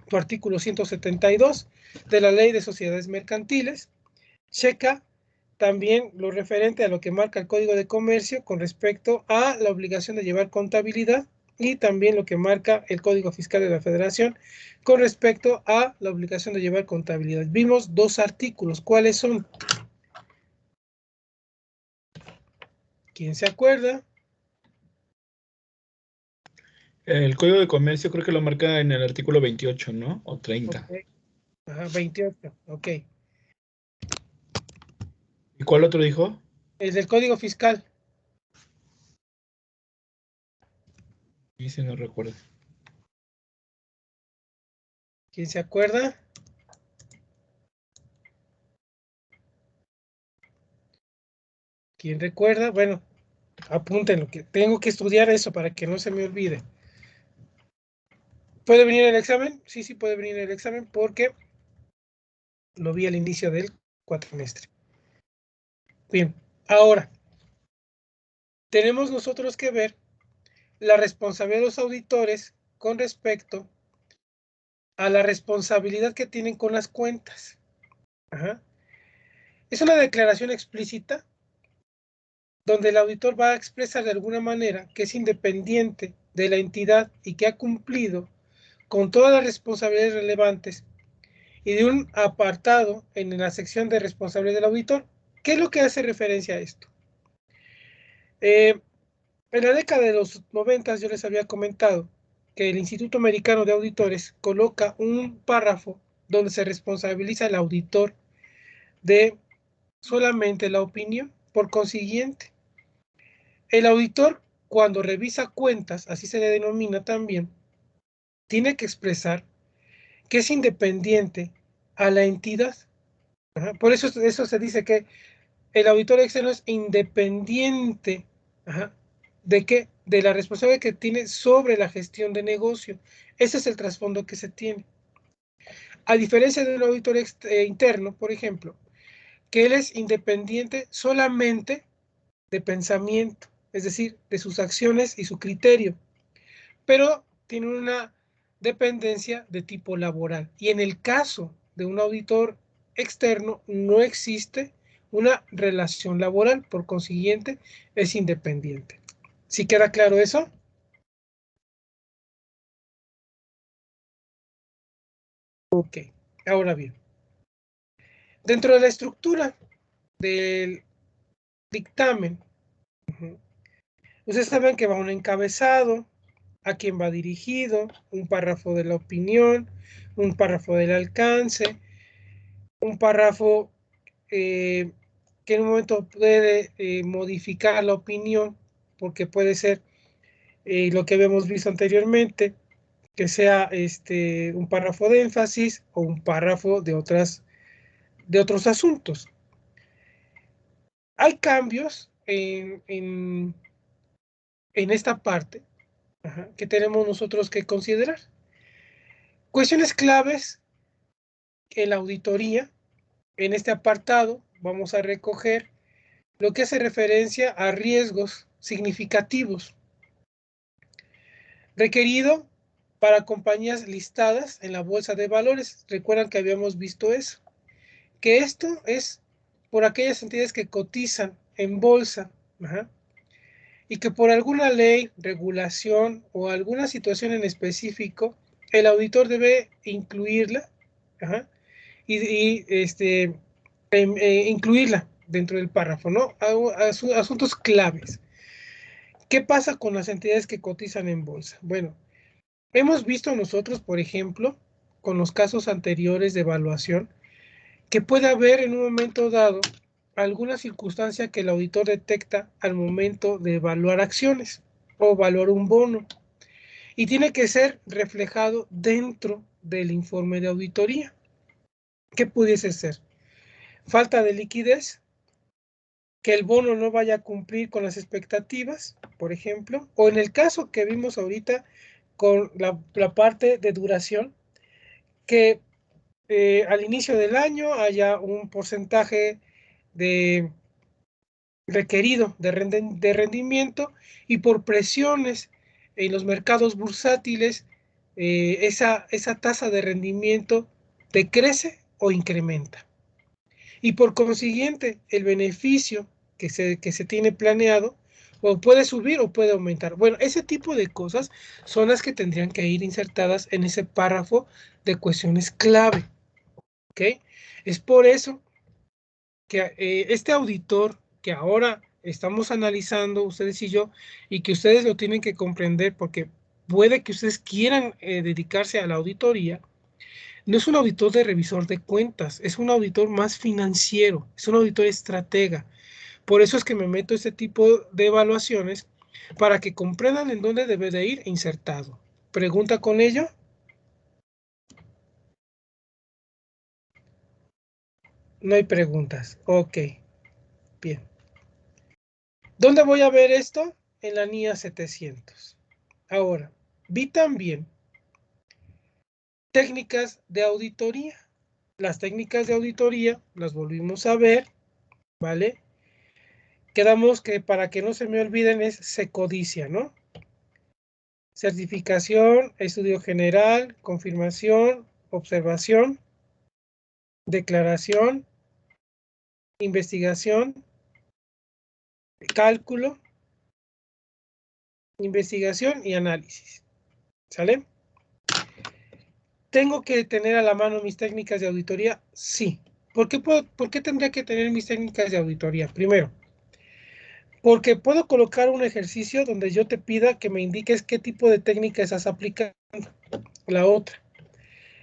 tu artículo 172 de la Ley de Sociedades Mercantiles. Checa también lo referente a lo que marca el Código de Comercio con respecto a la obligación de llevar contabilidad y también lo que marca el Código Fiscal de la Federación con respecto a la obligación de llevar contabilidad. Vimos dos artículos. ¿Cuáles son? ¿Quién se acuerda? El Código de Comercio creo que lo marca en el artículo 28, ¿no? O 30. Okay. Ajá, 28, ok. ¿Y cuál otro dijo? El del Código Fiscal. Y si no recuerdo. ¿Quién se acuerda? ¿Quién recuerda? Bueno, apúntenlo, que tengo que estudiar eso para que no se me olvide. ¿Puede venir el examen? Sí, sí puede venir el examen porque lo vi al inicio del cuatrimestre. Bien, ahora tenemos nosotros que ver la responsabilidad de los auditores con respecto a la responsabilidad que tienen con las cuentas. Ajá. Es una declaración explícita donde el auditor va a expresar de alguna manera que es independiente de la entidad y que ha cumplido con todas las responsabilidades relevantes, y de un apartado en la sección de responsabilidad del auditor. ¿Qué es lo que hace referencia a esto? En la década de los 90 yo les había comentado que el Instituto Americano de Auditores coloca un párrafo donde se responsabiliza al auditor de solamente la opinión. Por consiguiente, el auditor, cuando revisa cuentas, así se le denomina también, tiene que expresar que es independiente a la entidad. Ajá. Por eso se dice que el auditor externo es independiente. Ajá. ¿De qué? De la responsabilidad que tiene sobre la gestión de negocio. Ese es el trasfondo que se tiene. A diferencia de un auditor interno, por ejemplo, que él es independiente solamente de pensamiento, es decir, de sus acciones y su criterio, pero tiene una dependencia de tipo laboral. Y en el caso de un auditor externo no existe una relación laboral, por consiguiente es independiente. ¿Sí queda claro eso? Ok, ahora bien, dentro de la estructura del dictamen, ustedes saben que va un encabezado, a quién va dirigido, un párrafo de la opinión, un párrafo del alcance, un párrafo que en un momento puede modificar la opinión, porque puede ser lo que habíamos visto anteriormente, que sea un párrafo de énfasis o un párrafo de otros asuntos. Hay cambios en esta parte, ajá, que tenemos nosotros que considerar. Cuestiones claves en la auditoría. En este apartado vamos a recoger lo que hace referencia a riesgos significativos requerido para compañías listadas en la bolsa de valores. Recuerdan que habíamos visto eso, que esto es por aquellas entidades que cotizan en bolsa, ajá, y que por alguna ley, regulación o alguna situación en específico, el auditor debe incluirla, ajá, y incluirla dentro del párrafo, ¿no? Asuntos claves. ¿Qué pasa con las entidades que cotizan en bolsa? Bueno, hemos visto nosotros, por ejemplo, con los casos anteriores de evaluación, que puede haber en un momento dado alguna circunstancia que el auditor detecta al momento de evaluar acciones o evaluar un bono, y tiene que ser reflejado dentro del informe de auditoría. ¿Qué pudiese ser? Falta de liquidez, que el bono no vaya a cumplir con las expectativas, por ejemplo, o en el caso que vimos ahorita con la parte de duración, que al inicio del año haya un porcentaje requerido de rendimiento, y por presiones en los mercados bursátiles, esa tasa de rendimiento decrece o incrementa. Y por consiguiente, el beneficio que se tiene planeado o puede subir o puede aumentar. Bueno, ese tipo de cosas son las que tendrían que ir insertadas en ese párrafo de cuestiones clave. ¿Ok? Es por eso que este auditor que ahora estamos analizando, ustedes y yo, y que ustedes lo tienen que comprender porque puede que ustedes quieran dedicarse a la auditoría, no es un auditor de revisor de cuentas, es un auditor más financiero, es un auditor estratega. Por eso es que me meto este tipo de evaluaciones para que comprendan en dónde debe de ir insertado. ¿Pregunta con ello? No hay preguntas. Ok, bien. ¿Dónde voy a ver esto? En la NIA 700. Ahora, vi también técnicas de auditoría. Las técnicas de auditoría las volvimos a ver, ¿vale? Quedamos que para que no se me olviden es secodicia, ¿no? Certificación, estudio general, confirmación, observación, declaración, investigación, cálculo, investigación y análisis. ¿Sale? ¿Tengo que tener a la mano mis técnicas de auditoría? Sí. ¿Por qué tendría que tener mis técnicas de auditoría? Primero, porque puedo colocar un ejercicio donde yo te pida que me indiques qué tipo de técnica estás aplicando. La otra,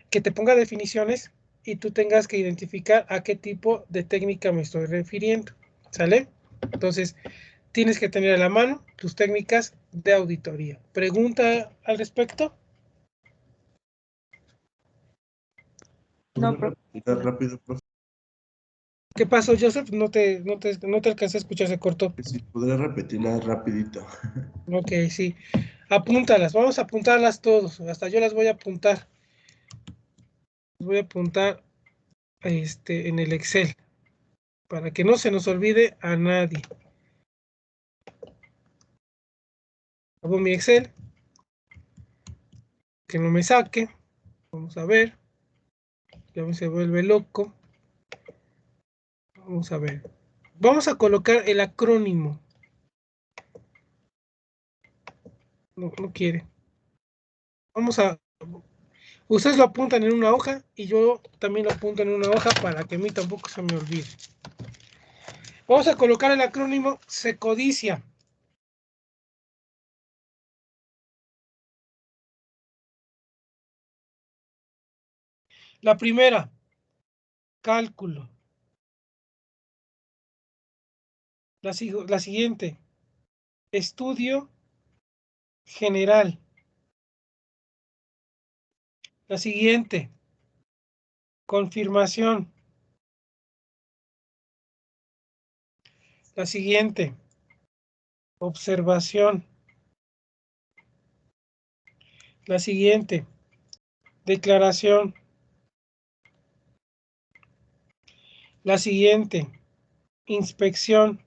que te ponga definiciones y tú tengas que identificar a qué tipo de técnica me estoy refiriendo. ¿Sale? Entonces, tienes que tener a la mano tus técnicas de auditoría. ¿Pregunta al respecto? No, ¿Podría repetirla rápido, profe? ¿Qué pasó, Joseph? No te alcancé a escuchar, se cortó. Sí, podría repetirla rapidito. Ok, sí. Apúntalas, vamos a apuntarlas todos. Hasta yo las voy a apuntar. Las voy a apuntar en el Excel para que no se nos olvide a nadie. Hago mi Excel, que no me saque. Vamos a ver. Ya me se vuelve loco. Vamos a ver. Vamos a colocar el acrónimo. No, no quiere. Vamos a... Ustedes lo apuntan en una hoja y yo también lo apunto en una hoja para que a mí tampoco se me olvide. Vamos a colocar el acrónimo secodicia. La primera, cálculo. La siguiente, estudio general. La siguiente, confirmación. La siguiente, observación. La siguiente, declaración. La siguiente, inspección.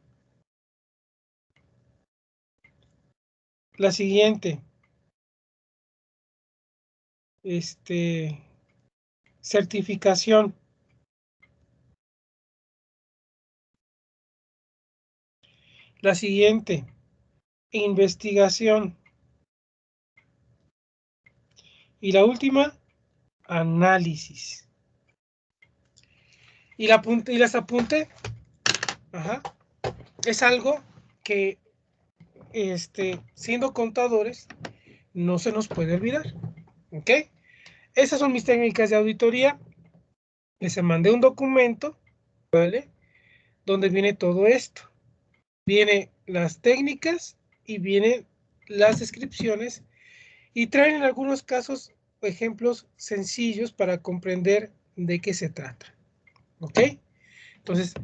La siguiente, certificación. La siguiente, investigación. Y la última, análisis. Y las apunté. Ajá. Es algo que, siendo contadores, no se nos puede olvidar. ¿Ok? Esas son mis técnicas de auditoría. Les mandé un documento, ¿vale? Donde viene todo esto. Viene las técnicas y vienen las descripciones y traen en algunos casos ejemplos sencillos para comprender de qué se trata. ¿Ok? Entonces,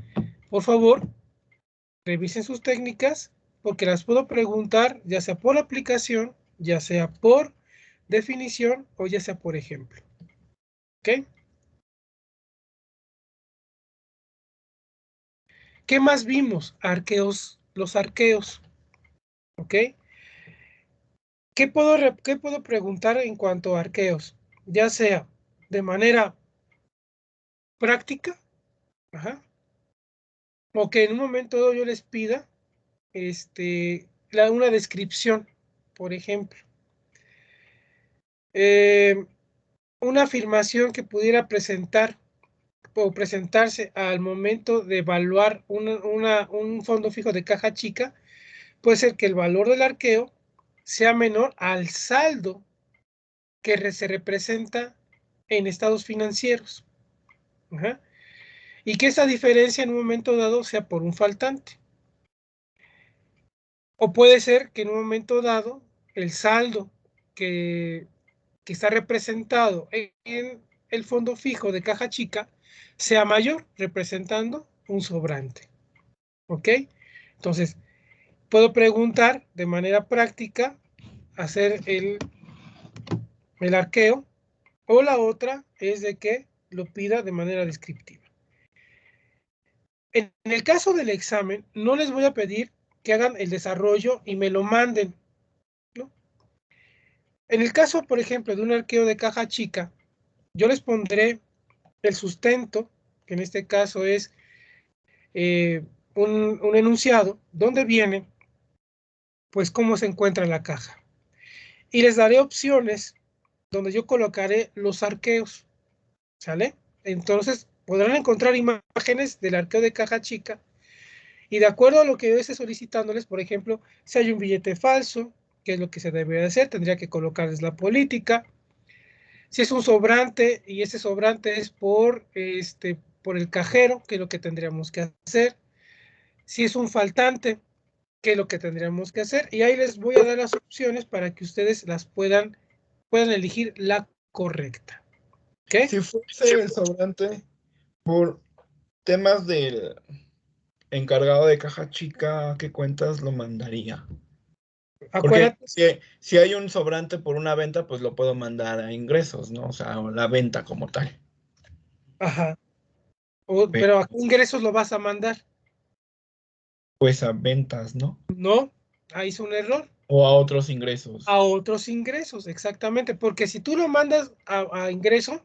por favor, revisen sus técnicas porque las puedo preguntar ya sea por aplicación, ya sea por definición o ya sea por ejemplo. ¿Ok? ¿Qué más vimos? Arqueos, los arqueos. ¿Ok? ¿Qué puedo preguntar en cuanto a arqueos? Ya sea de manera práctica, ajá, o que en un momento dado yo les pida una descripción, por ejemplo. Una afirmación que pudiera presentar o presentarse al momento de evaluar un fondo fijo de caja chica, puede ser que el valor del arqueo sea menor al saldo que se representa en estados financieros. Ajá. Y que esa diferencia en un momento dado sea por un faltante. O puede ser que en un momento dado el saldo que está representado en el fondo fijo de caja chica sea mayor, representando un sobrante. ¿Ok? Entonces, puedo preguntar de manera práctica, hacer el arqueo, o la otra es de que lo pida de manera descriptiva. En el caso del examen, no les voy a pedir que hagan el desarrollo y me lo manden, ¿no? En el caso, por ejemplo, de un arqueo de caja chica, yo les pondré el sustento, que en este caso es un enunciado, donde viene, pues, cómo se encuentra la caja. Y les daré opciones donde yo colocaré los arqueos, ¿sale? Entonces, podrán encontrar imágenes del arqueo de caja chica y de acuerdo a lo que yo esté solicitándoles, por ejemplo, si hay un billete falso, ¿qué es lo que se debe hacer? Tendría que colocarles la política. Si es un sobrante y ese sobrante es por el cajero, ¿qué es lo que tendríamos que hacer? Si es un faltante, ¿qué es lo que tendríamos que hacer? Y ahí les voy a dar las opciones para que ustedes las puedan elegir la correcta. ¿Ok? Si fuese el sobrante por temas del encargado de caja chica, ¿a qué cuentas lo mandaría? Porque Acuérdate. si hay un sobrante por una venta, pues lo puedo mandar a ingresos, ¿no? O sea, la venta como tal. Ajá. Pero, Pero ¿a qué ingresos lo vas a mandar? pues a ventas, ¿no? No, ahí es un error. O a otros ingresos. A otros ingresos, exactamente. Porque si tú lo mandas a ingreso,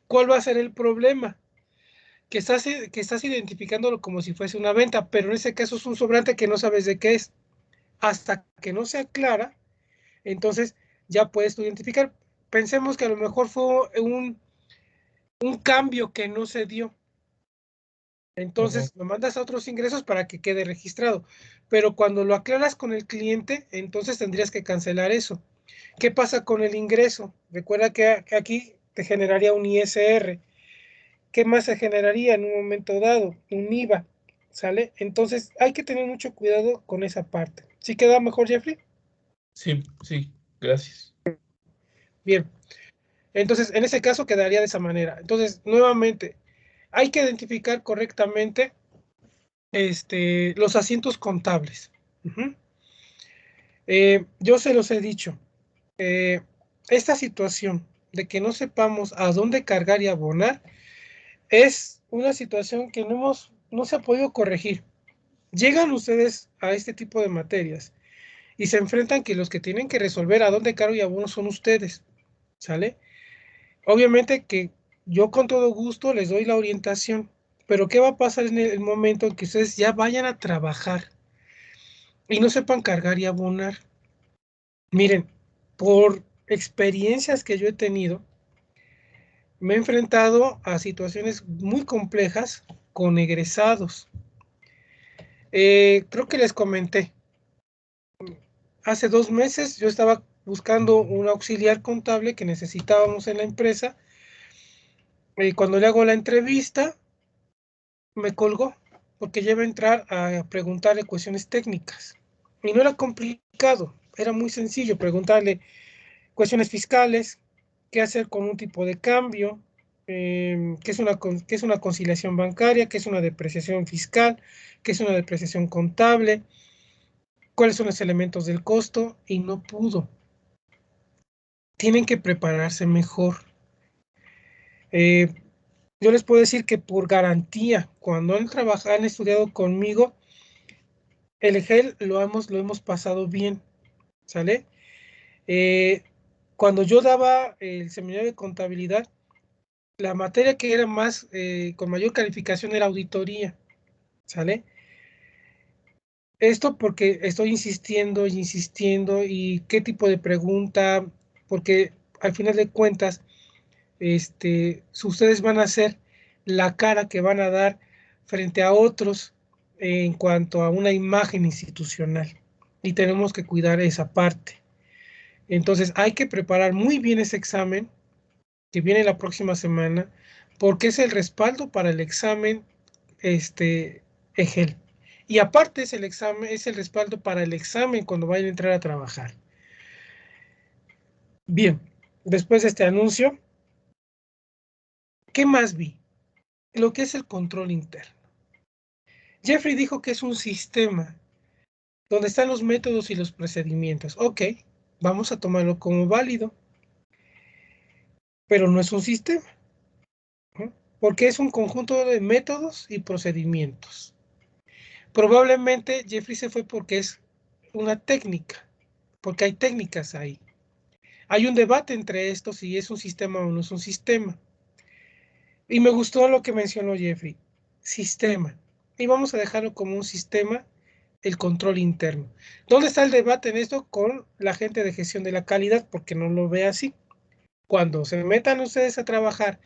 ¿cuál va a ser el problema? Que estás identificándolo como si fuese una venta, pero en ese caso es un sobrante que no sabes de qué es. Hasta que no se aclara, entonces ya puedes tú identificar. Pensemos que a lo mejor fue un cambio que no se dio. Entonces lo mandas a otros ingresos para que quede registrado. Pero cuando lo aclaras con el cliente, entonces tendrías que cancelar eso. ¿Qué pasa con el ingreso? Recuerda que aquí te generaría un ISR. ¿Qué más se generaría en un momento dado? Un IVA, ¿sale? Entonces hay que tener mucho cuidado con esa parte. ¿Sí queda mejor, Jeffrey? Sí, sí, gracias. Bien. Entonces, en ese caso quedaría de esa manera. Entonces, nuevamente, hay que identificar correctamente los asientos contables. Yo se los he dicho. Esta situación de que no sepamos a dónde cargar y abonar es una situación que no se ha podido corregir. Llegan ustedes a este tipo de materias y se enfrentan que los que tienen que resolver a dónde cargo y abono son ustedes, ¿sale? Obviamente que yo con todo gusto les doy la orientación, pero ¿qué va a pasar en el momento en que ustedes ya vayan a trabajar y no sepan cargar y abonar? Miren, por experiencias que yo he tenido, me he enfrentado a situaciones muy complejas con egresados. Creo que les comenté, hace 2 meses yo estaba buscando un auxiliar contable que necesitábamos en la empresa. Cuando le hago la entrevista, me colgó porque ya iba a entrar a preguntarle cuestiones técnicas. Y no era complicado, era muy sencillo preguntarle cuestiones fiscales, qué hacer con un tipo de cambio, qué es una conciliación bancaria, qué es una depreciación fiscal, qué es una depreciación contable, cuáles son los elementos del costo, y no pudo. Tienen que prepararse mejor. Yo les puedo decir que por garantía, cuando han estudiado conmigo, el EGEL lo hemos pasado bien, ¿sale? Cuando yo daba el seminario de contabilidad, la materia que era más, con mayor calificación era auditoría, ¿sale? Esto porque estoy insistiendo y insistiendo y qué tipo de pregunta, porque al final de cuentas, ustedes van a ser la cara que van a dar frente a otros en cuanto a una imagen institucional y tenemos que cuidar esa parte. Entonces hay que preparar muy bien ese examen que viene la próxima semana porque es el respaldo para el examen EGEL. Y aparte es el respaldo para el examen cuando vayan a entrar a trabajar. Bien, después de este anuncio, ¿qué más vi? Lo que es el control interno. Jeffrey dijo que es un sistema donde están los métodos y los procedimientos. Ok, vamos a tomarlo como válido, pero no es un sistema, ¿no? Porque es un conjunto de métodos y procedimientos. Probablemente Jeffrey se fue porque es una técnica, porque hay técnicas ahí. Hay un debate entre estos si es un sistema o no es un sistema. Y me gustó lo que mencionó Jeffrey, sistema. Y vamos a dejarlo como un sistema, el control interno. ¿Dónde está el debate en esto con la gente de gestión de la calidad? Porque no lo ve así. Cuando se metan ustedes a trabajar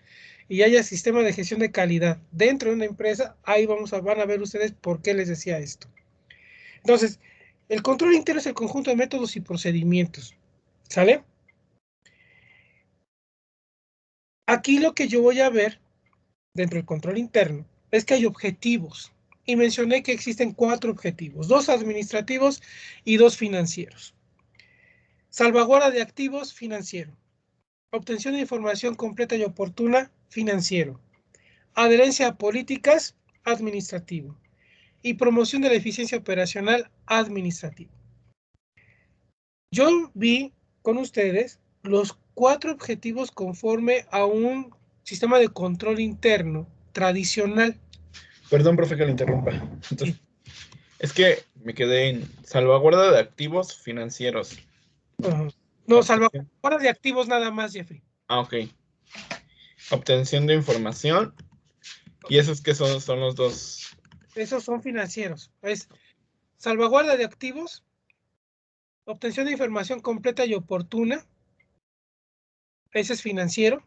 y haya sistema de gestión de calidad dentro de una empresa, ahí van a ver ustedes por qué les decía esto. Entonces, el control interno es el conjunto de métodos y procedimientos. ¿Sale? Aquí lo que yo voy a ver dentro del control interno es que hay objetivos. Y mencioné que existen 4 objetivos, 2 administrativos y 2 financieros. Salvaguarda de activos, financiero. Obtención de información completa y oportuna, financiero. Adherencia a políticas, administrativo. Y promoción de la eficiencia operacional, administrativo. Yo vi con ustedes los 4 objetivos conforme a un sistema de control interno tradicional. Perdón, profe, que le interrumpa. Entonces, es que me quedé en salvaguarda de activos financieros. No, salvaguarda de activos nada más, Jeffrey. Ah, ok. Obtención de información. ¿Y esos qué son los dos? Esos son financieros. Es salvaguarda de activos, obtención de información completa y oportuna. Ese es financiero.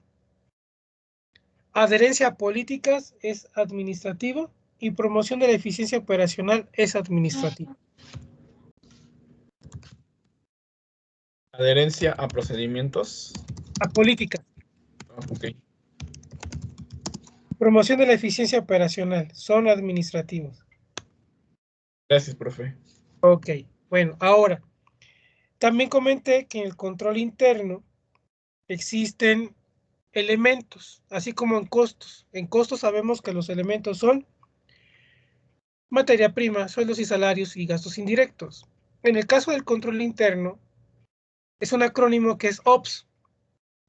Adherencia a políticas es administrativo. Y promoción de la eficiencia operacional es administrativo. Adherencia a procedimientos. A políticas. Ok. Promoción de la eficiencia operacional son administrativos. Gracias, profe. Ok, bueno, ahora, también comenté que en el control interno existen elementos, así como en costos. En costos sabemos que los elementos son materia prima, sueldos y salarios y gastos indirectos. En el caso del control interno, es un acrónimo que es OPS,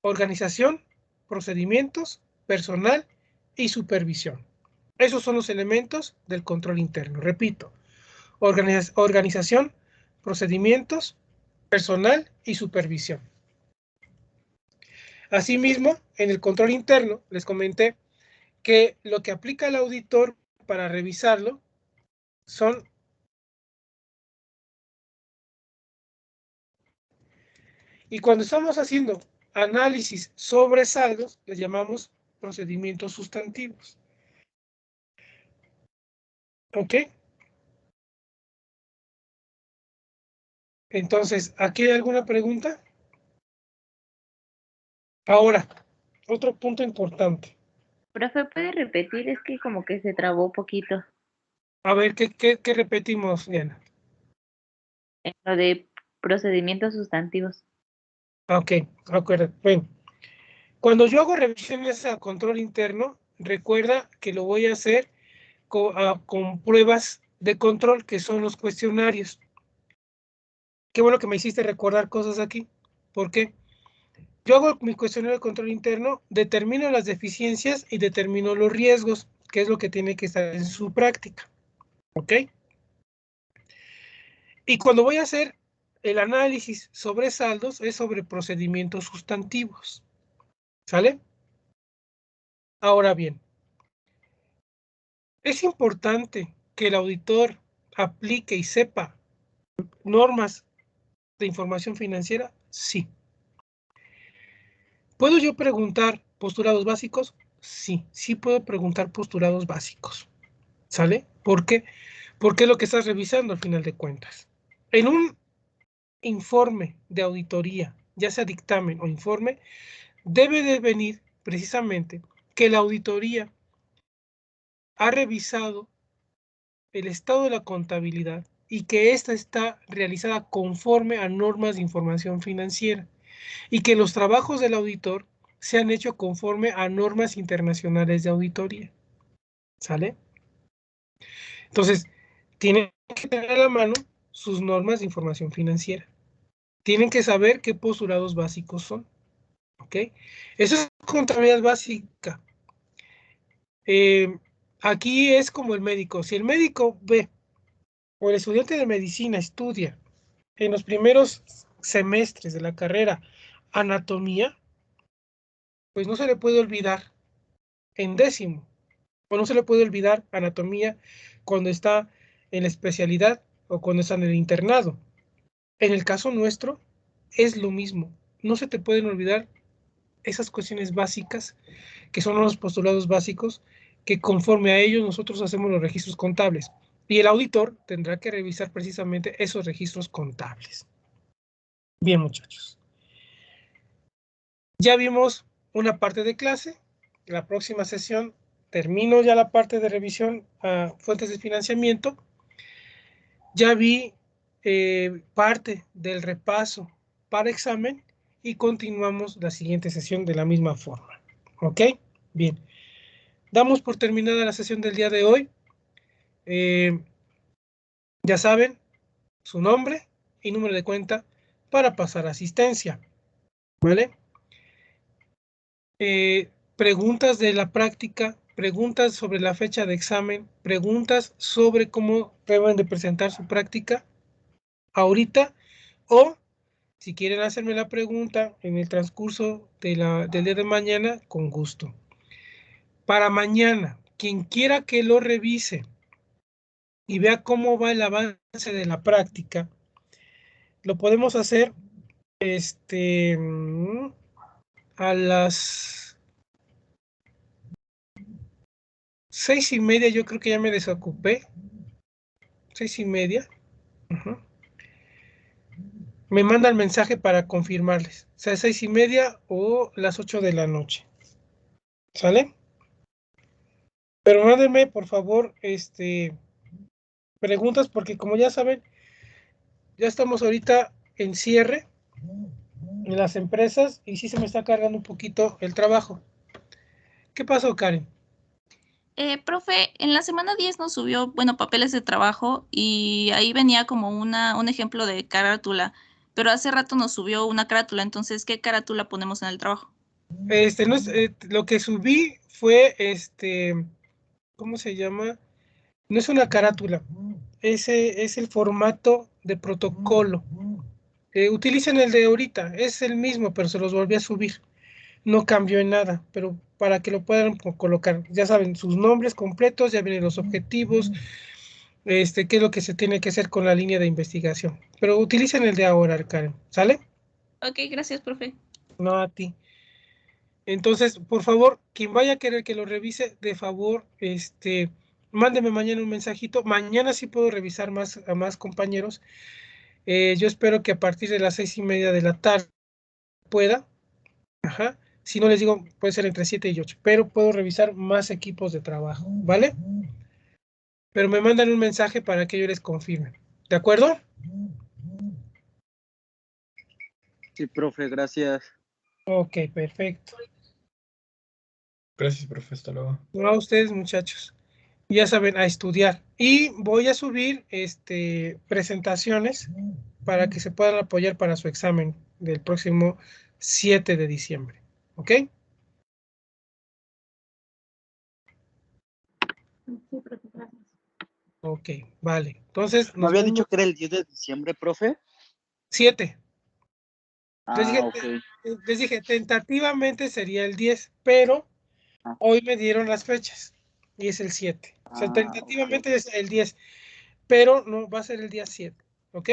organización, procedimientos, personal y supervisión. Esos son los elementos del control interno. Repito, organización, procedimientos, personal y supervisión. Asimismo, en el control interno, les comenté que lo que aplica el auditor para revisarlo son y cuando estamos haciendo análisis sobre saldos, les llamamos procedimientos sustantivos. ¿Ok? Entonces, ¿aquí hay alguna pregunta? Ahora, otro punto importante. Profe, ¿puede repetir? Es que como que se trabó un poquito A ver, ¿qué repetimos, Diana? en lo de procedimientos sustantivos. Ok, acuérdate. Bueno, cuando yo hago revisiones a control interno, recuerda que lo voy a hacer con pruebas de control, que son los cuestionarios. Qué bueno que me hiciste recordar cosas aquí. ¿Por qué? Yo hago mi cuestionario de control interno, determino las deficiencias y determino los riesgos, que es lo que tiene que estar en su práctica. ¿Ok? Y cuando voy a hacer el análisis sobre saldos, es sobre procedimientos sustantivos. ¿Sale? Ahora bien, es importante que el auditor aplique y sepa normas de información financiera. Sí. ¿Puedo yo preguntar postulados básicos? Sí, sí puedo preguntar postulados básicos. ¿Sale? ¿Por qué? Porque es lo que estás revisando al final de cuentas. En un informe de auditoría, ya sea dictamen o informe, debe de venir precisamente que la auditoría ha revisado el estado de la contabilidad y que ésta está realizada conforme a normas de información financiera y que los trabajos del auditor se han hecho conforme a normas internacionales de auditoría. ¿Sale? Entonces, tienen que tener a la mano sus normas de información financiera. Tienen que saber qué postulados básicos son. ¿Ok? Eso es contabilidad básica. Aquí es como el médico. Si el médico ve o el estudiante de medicina estudia en los primeros semestres de la carrera anatomía, pues no se le puede olvidar en décimo, o no se le puede olvidar anatomía cuando está en la especialidad o cuando está en el internado. En el caso nuestro es lo mismo. No se te pueden olvidar esas cuestiones básicas que son los postulados básicos que conforme a ellos nosotros hacemos los registros contables. Y el auditor tendrá que revisar precisamente esos registros contables. Bien, muchachos. Ya vimos una parte de clase. La próxima sesión termino ya la parte de revisión a fuentes de financiamiento. Ya vi parte del repaso para examen y continuamos la siguiente sesión de la misma forma. ¿Ok? Bien. Damos por terminada la sesión del día de hoy. Ya saben su nombre y número de cuenta para pasar asistencia. ¿Vale? Preguntas de la práctica, preguntas sobre la fecha de examen, preguntas sobre cómo deben de presentar su práctica ahorita, o si quieren hacerme la pregunta en el transcurso del día de mañana, con gusto. Para mañana, quien quiera que lo revise y vea cómo va el avance de la práctica, lo podemos hacer a las 6:30. Yo creo que ya me desocupé. 6:30. Me manda el mensaje para confirmarles. O sea, 6:30 o las 8 de la noche. ¿Sale? Pero mándenme, por favor, preguntas, porque como ya saben, ya estamos ahorita en cierre en las empresas y sí se me está cargando un poquito el trabajo. ¿Qué pasó, Karen? Profe, en la semana 10 nos subió, papeles de trabajo y ahí venía como un ejemplo de carátula, pero hace rato nos subió una carátula, entonces, ¿qué carátula ponemos en el trabajo? No es, lo que subí fue, ¿cómo se llama? No es una carátula, ese es el formato de protocolo. Utilicen el de ahorita, es el mismo, pero se los volví a subir. No cambió en nada, pero para que lo puedan colocar, ya saben, sus nombres completos, ya vienen los objetivos, qué es lo que se tiene que hacer con la línea de investigación. Pero utilicen el de ahora, Karen, ¿sale? Ok, gracias, profe. No a ti. Entonces, por favor, quien vaya a querer que lo revise, de favor, mándeme mañana un mensajito. Mañana sí puedo revisar a más compañeros. Yo espero que a partir de las 6:30 de la tarde pueda. Ajá. Si no les digo, puede ser entre 7 y 8, pero puedo revisar más equipos de trabajo, ¿vale? Pero me mandan un mensaje para que yo les confirme. ¿De acuerdo? Sí, profe, gracias. Ok, perfecto. Gracias, profe. Hasta luego. No a ustedes, muchachos. Ya saben, a estudiar. Y voy a subir presentaciones para que se puedan apoyar para su examen del próximo 7 de diciembre. ¿Ok? Sí, profe, gracias. Ok, vale. Entonces, ¿No había dicho que era el 10 de diciembre, profe? 7. Ah, ok. Les dije, tentativamente sería el 10, pero Ah. hoy me dieron las fechas y es el 7. O sea, Ah, tentativamente ok. es el 10, pero no va a ser el día 7. ¿Ok?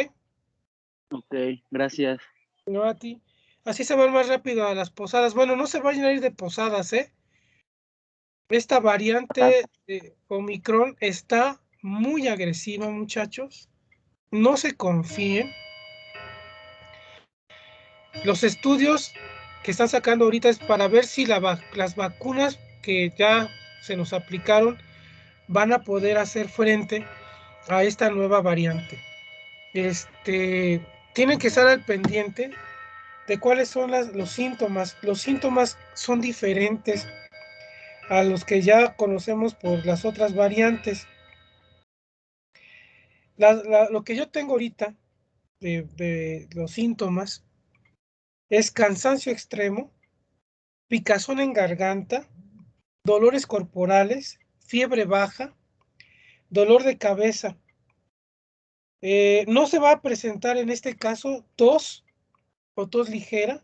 Ok, gracias. No a ti. Así se van más rápido a las posadas. Bueno, no se vayan a ir de posadas, ¿eh? Esta variante de Omicron está muy agresiva, muchachos. No se confíen. Los estudios que están sacando ahorita es para ver si las vacunas que ya se nos aplicaron van a poder hacer frente a esta nueva variante. Tienen que estar al pendiente de cuáles son los síntomas. Los síntomas son diferentes a los que ya conocemos por las otras variantes. Lo que yo tengo ahorita de los síntomas es cansancio extremo, picazón en garganta, dolores corporales, fiebre baja, dolor de cabeza. No se va a presentar en este caso tos o tos ligera,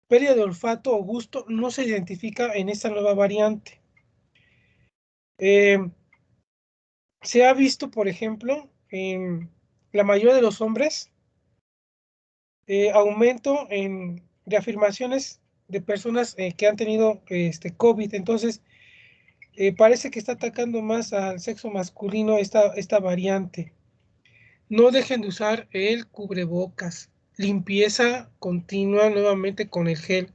pérdida de olfato o gusto, no se identifica en esta nueva variante. Se ha visto, por ejemplo, en la mayoría de los hombres, aumento en reafirmaciones de personas que han tenido COVID. Entonces, parece que está atacando más al sexo masculino esta variante. No dejen de usar el cubrebocas. Limpieza continua nuevamente con el gel.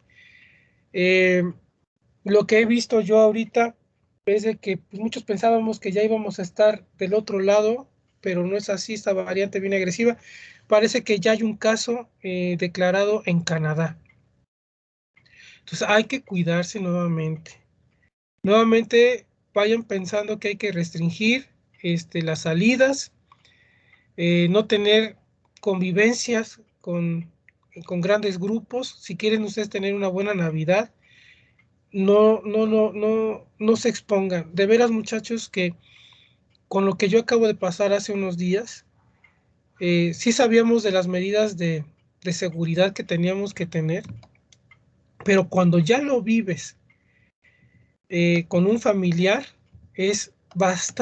Lo que he visto yo ahorita es de que pues, muchos pensábamos que ya íbamos a estar del otro lado, pero no es así. Esta variante viene agresiva. Parece que ya hay un caso declarado en Canadá. Entonces hay que cuidarse nuevamente. Nuevamente vayan pensando que hay que restringir las salidas, no tener convivencias con grandes grupos. Si quieren ustedes tener una buena Navidad, no se expongan. De veras, muchachos, que con lo que yo acabo de pasar hace unos días, sí sabíamos de las medidas de seguridad que teníamos que tener, pero cuando ya lo vives con un familiar, es bastante